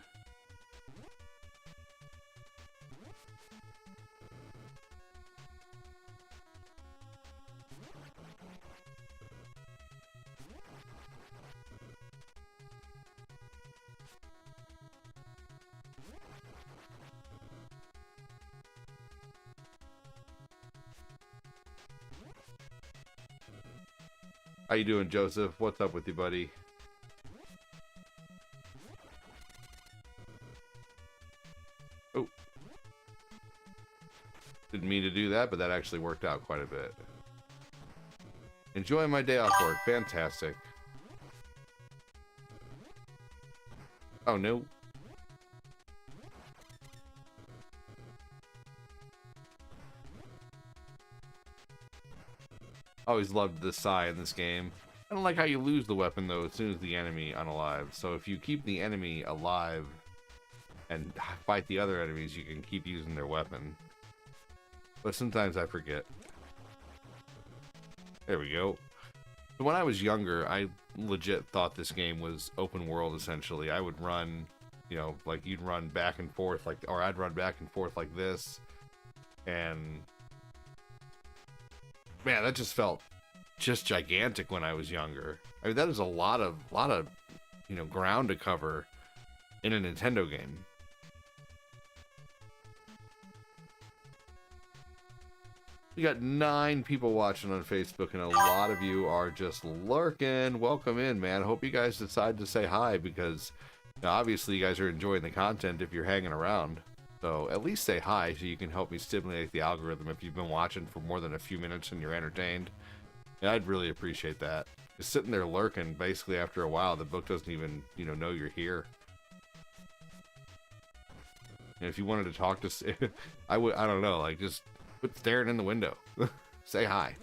How you doing, Joseph? What's up with you, buddy? Oh. Didn't mean to do that, but that actually worked out quite a bit. Enjoying my day off work. Fantastic. Oh, no. Always loved the Psy in this game. I don't like how you lose the weapon though as soon as the enemy unalive. So if you keep the enemy alive and fight the other enemies, you can keep using their weapon. But sometimes I forget. There we go. So when I was younger, I legit thought this game was open world essentially. I would run, you know, like you'd run back and forth like, or I'd run back and forth like this. And man, that just felt just gigantic when I was younger. I mean, that is a lot of, you know, ground to cover in a Nintendo game. We got 9 people watching on Facebook, and a lot of you are just lurking. Welcome in, man. Hope you guys decide to say hi, because obviously you guys are enjoying the content if you're hanging around. So at least say hi so you can help me stimulate the algorithm if you've been watching for more than a few minutes and you're entertained. Yeah, I'd really appreciate that. Just sitting there lurking, basically after a while, the book doesn't even, you know you're here. And if you wanted to talk to, I don't know, like just quit staring in the window. Say hi.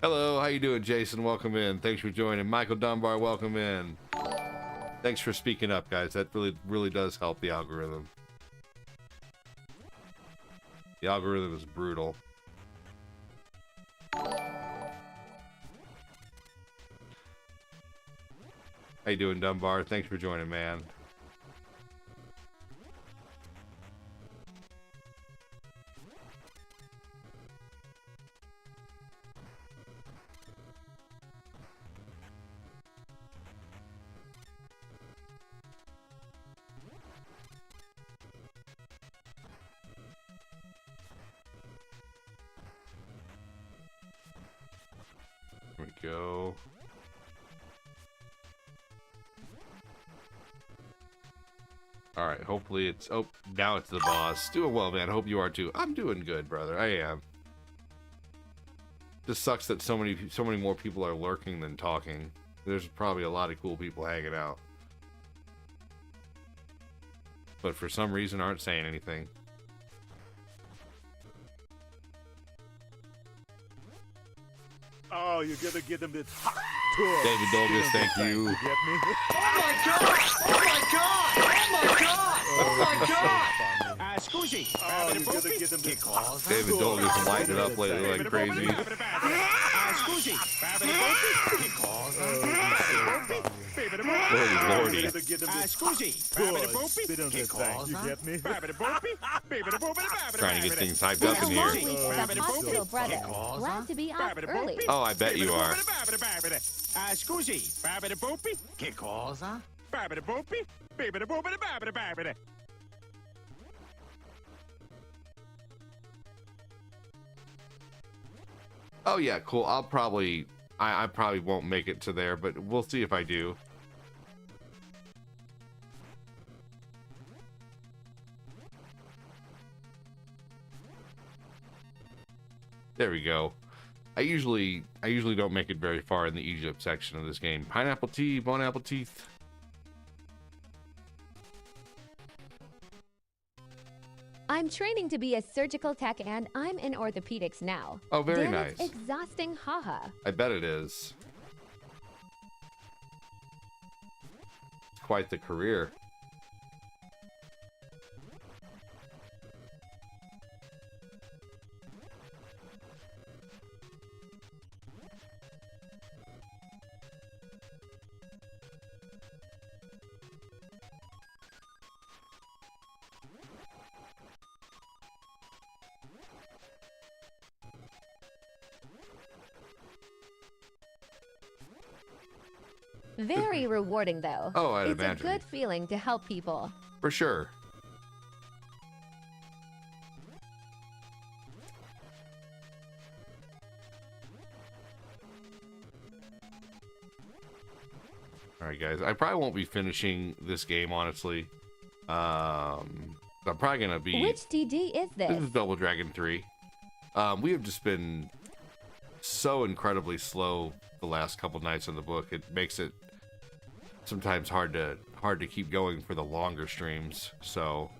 Hello, how you doing, Jason? Welcome in. Thanks for joining. Michael Dunbar, welcome in. Thanks for speaking up, guys. That really does help the algorithm. The algorithm is brutal. How you doing, Dunbar? Thanks for joining, man. There we go. Alright, hopefully it's... Oh, now it's the boss. Doing well, man. Hope you are too. I'm doing good, brother. I am. Just sucks that so many more people are lurking than talking. There's probably a lot of cool people hanging out. But for some reason aren't saying anything. Oh, you're gonna get them this. David Dolgus, thank you. Get me? Oh my god! Oh my god! Oh my god! Oh my god! Scusi! Oh, you're gonna get them this. David Dolgus lighting it up lately like crazy. Scusi! Lordy. Scusi. Spit on that thing. You get me? Trying to get things hyped up in here. The Hospital Brothers. Glad to be off early. Oh, I bet you are. Scusi. Che cosa? Oh yeah, cool. I probably won't make it to there, but we'll see if I do. There we go. I usually don't make it very far in the Egypt section of this game. Pineapple tea, bone apple teeth. I'm training to be a surgical tech and I'm in orthopedics now. Oh, very Damn, nice. It's exhausting, haha. I bet it is. It's quite the career. Very rewarding, though. Oh, I'd it's imagine. a good feeling to help people. For sure. Alright guys, I probably won't be finishing this game, honestly. I'm probably gonna be... Which DD is this? This is Double Dragon 3. We have just been so incredibly slow the last couple nights in the book. It makes it sometimes hard to keep going for the longer streams. So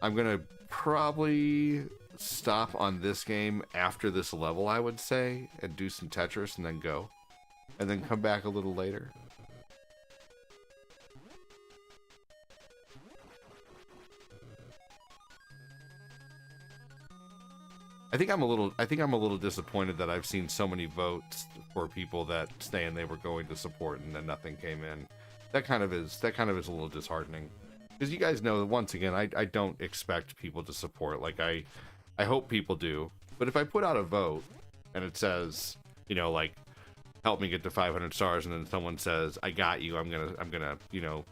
I'm gonna probably stop on this game after this level, I would say, and do some Tetris and then go. And then come back a little later. I think I'm a little disappointed that I've seen so many votes for people that saying they were going to support and then nothing came in. That kind of is a little disheartening. Because you guys know that once again, I don't expect people to support. Like I hope people do. But if I put out a vote and it says, you know, like, help me get to 500 stars, and then someone says, I got you, I'm gonna, you know,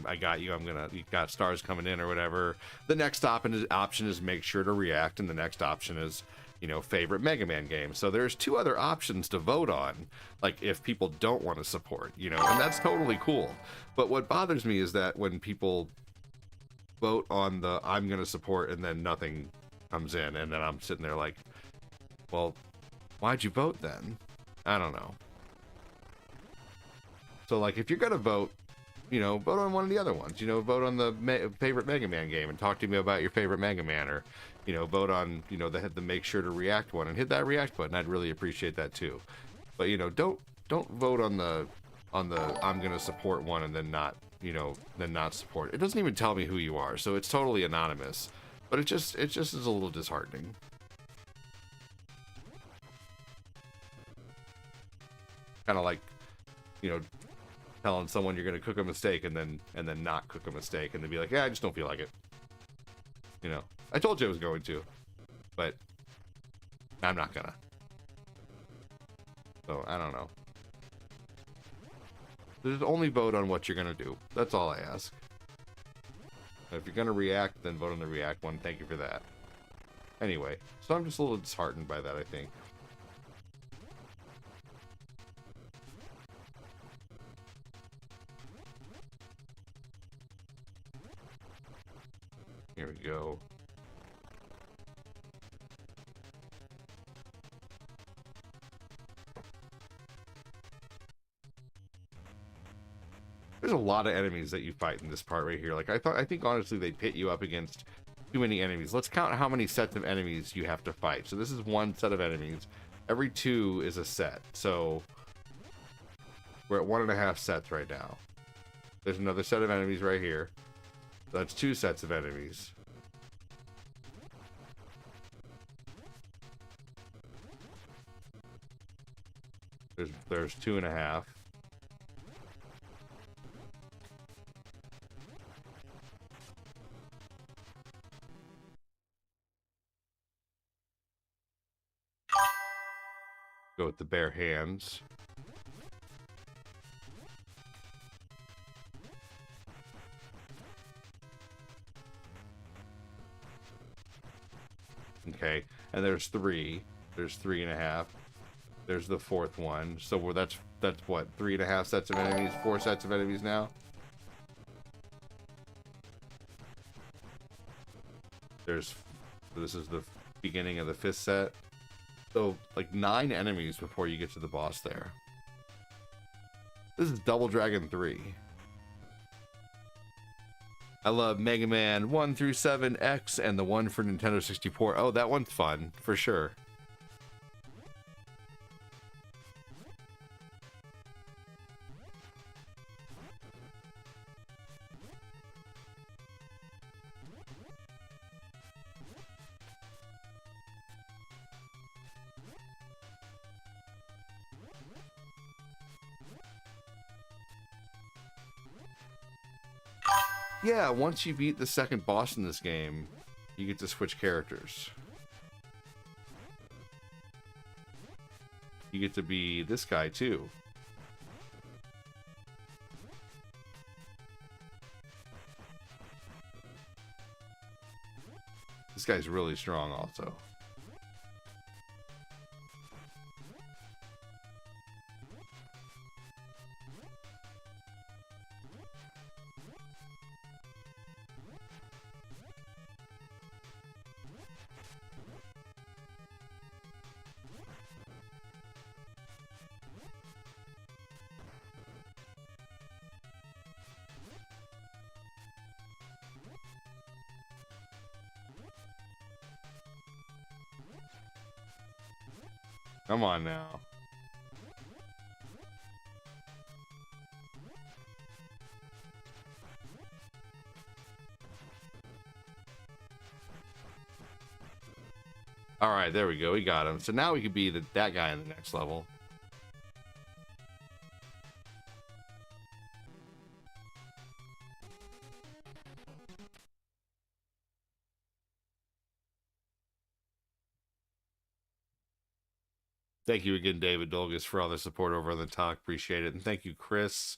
I got you, you got stars coming in or whatever. The next option is make sure to react, and the next option is, you know, favorite Mega Man game. So there's two other options to vote on, like if people don't want to support, you know, and that's totally cool. But what bothers me is that when people vote on the I'm gonna support and then nothing comes in, and then I'm sitting there like, well, why'd you vote then? I don't know. So like if you're gonna vote, you know, vote on one of the other ones. You know, vote on the favorite Mega Man game and talk to me about your favorite Mega Man, or, you know, vote on, you know, the make sure to react one and hit that react button. I'd really appreciate that too. But you know, don't vote on the I'm gonna support one and then not, you know, then not support. It doesn't even tell me who you are, so it's totally anonymous. But it just is a little disheartening. Kind of like, you know, telling someone you're going to cook a mistake and then not cook a mistake and then be like, yeah, I just don't feel like it. You know, I told you I was going to, but I'm not gonna. So I don't know. Just only vote on what you're going to do. That's all I ask. If you're going to react, then vote on the react one. Thank you for that. Anyway, so I'm just a little disheartened by that, I think. Here we go. There's a lot of enemies that you fight in this part right here. Like I think honestly they pit you up against too many enemies. Let's count how many sets of enemies you have to fight. So this is one set of enemies. Every two is a set. So we're at 1.5 sets right now. There's another set of enemies right here. That's 2 sets of enemies. There's 2.5. Go with the bare hands. Okay, and there's 3. There's 3.5. There's the 4th one. So that's what, 3.5 sets of enemies, 4 sets of enemies now. This is the beginning of the 5th set. So like 9 enemies before you get to the boss there. This is Double Dragon 3. I love Mega Man 1 through 7X and the one for Nintendo 64. Oh, that one's fun for sure. Yeah, once you beat the second boss in this game, you get to switch characters. You get to be this guy too. This guy's really strong also. Come on now. All right, there we go. We got him. So now we could be that guy in the next level. Thank you again, David Dolgus, for all the support over on the talk. Appreciate it. And thank you, Chris,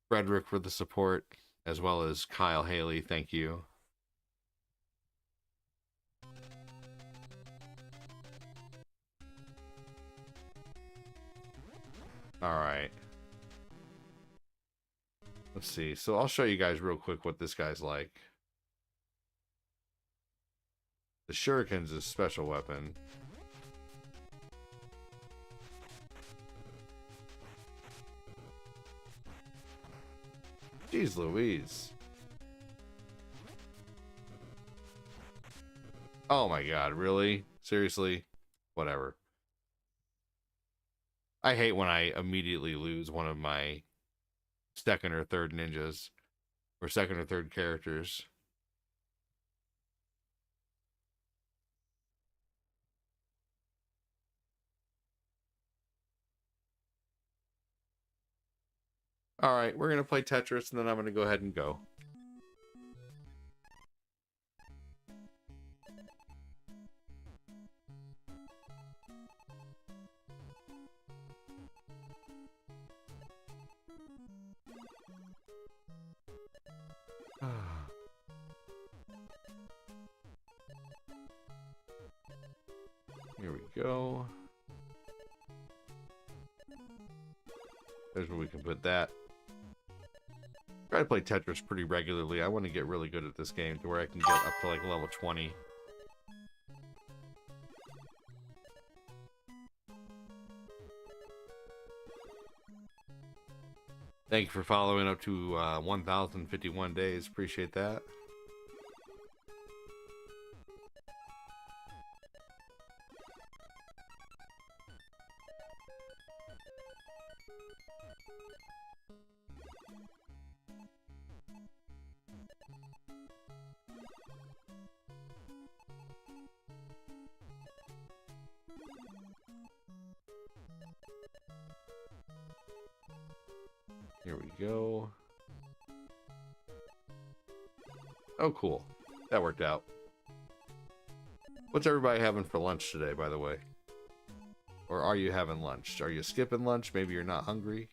Frederick, for the support, as well as Kyle Haley. Thank you. All right. Let's see. So I'll show you guys real quick what this guy's like. The Shuriken's a special weapon. Jeez Louise. Oh my god, really? Seriously? Whatever. I hate when I immediately lose one of my second or third ninjas. Or second or third characters. Alright, we're going to play Tetris, and then I'm going to go ahead and go. Here we go. There's where we can put that. Try to play Tetris pretty regularly. I want to get really good at this game to where I can get up to like level 20. Thank you for following up to 1,051 days. Appreciate that. Here we go. Oh, cool. That worked out. What's everybody having for lunch today, by the way? Or are you having lunch? Are you skipping lunch? Maybe you're not hungry.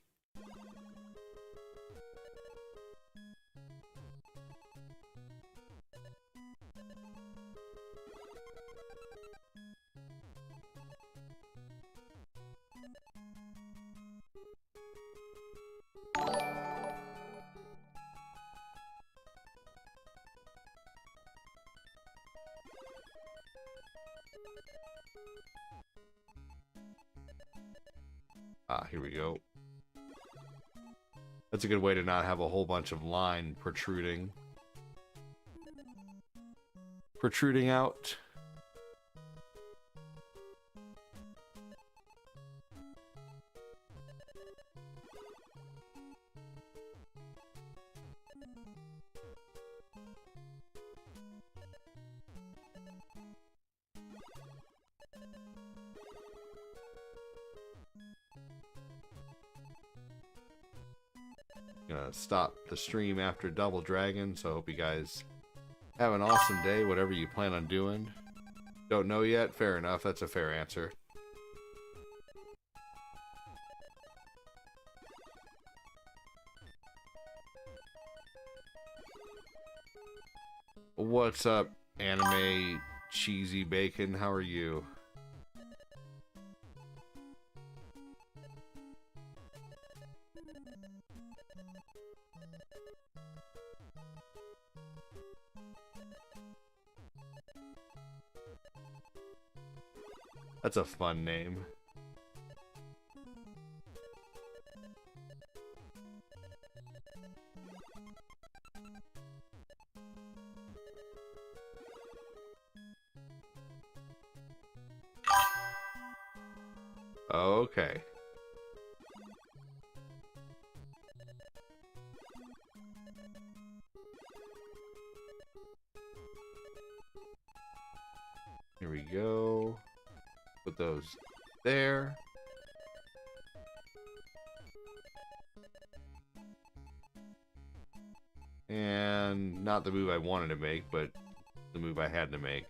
Ah, here we go. That's a good way to not have a whole bunch of line protruding out. Gonna stop the stream after Double Dragon, so I hope you guys have an awesome day, whatever you plan on doing. Don't know yet? Fair enough, that's a fair answer. What's up, anime cheesy bacon? How are you? That's a fun name. Okay. Here we go. Put those there. And not the move I wanted to make, but the move I had to make.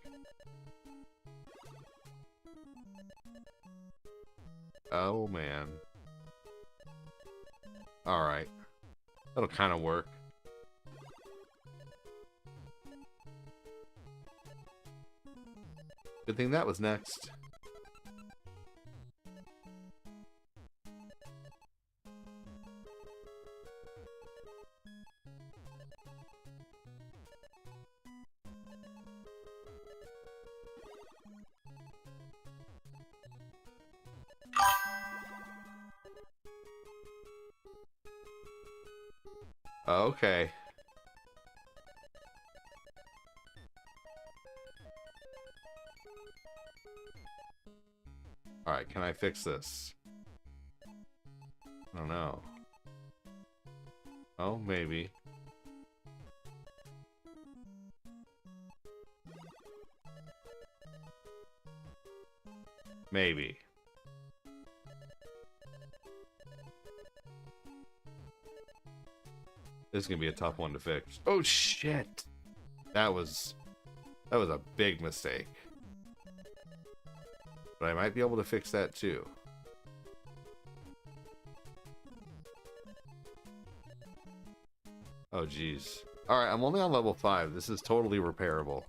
Oh man. Alright. That'll kind of work. Good thing that was next. Okay. Alright, can I fix this? I don't know. Oh, maybe. Maybe. This is gonna be a tough one to fix. Oh shit! That was a big mistake. But I might be able to fix that too. Oh jeez. Alright, I'm only on level 5. This is totally repairable.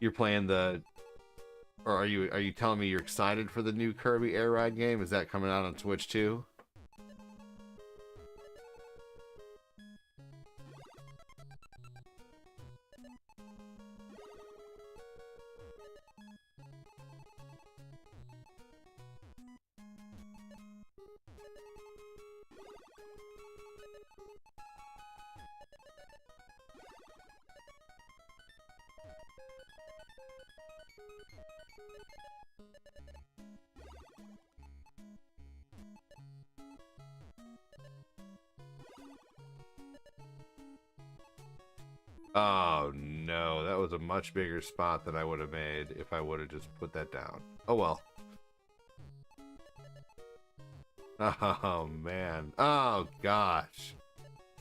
You're playing the, or are you telling me you're excited for the new Kirby Air Ride game? Is that coming out on Switch too? Oh no, that was a much bigger spot than I would have made if I would have just put that down. Oh well. Oh man. Oh gosh.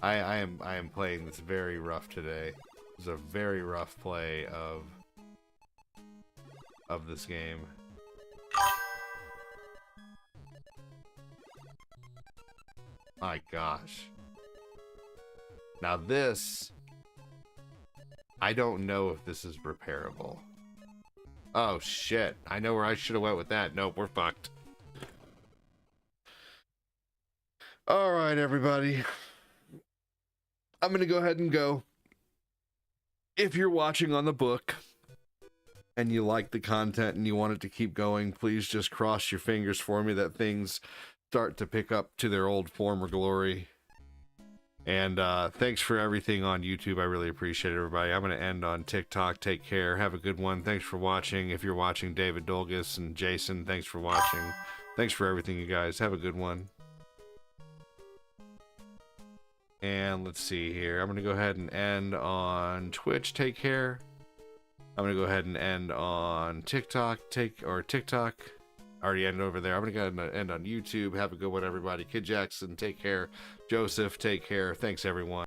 I am playing this very rough today. It's a very rough play of this game. My gosh. Now this, I don't know if this is repairable. Oh shit. I know where I should have went with that. Nope, we're fucked. Alright, everybody. I'm gonna go ahead and go. If you're watching on the book and you like the content and you want it to keep going, please just cross your fingers for me that things start to pick up to their old former glory. And thanks for everything on YouTube. I really appreciate it, everybody. I'm going to end on TikTok. Take care. Have a good one. Thanks for watching. If you're watching, David Dolgus and Jason, thanks for watching. Thanks for everything, you guys. Have a good one. And let's see here. I'm going to go ahead and end on Twitch. Take care. I'm going to go ahead and end on TikTok. TikTok. Already ended over there. I'm going to go ahead and end on YouTube. Have a good one, everybody. Kid Jackson, take care. Joseph, take care. Thanks, everyone.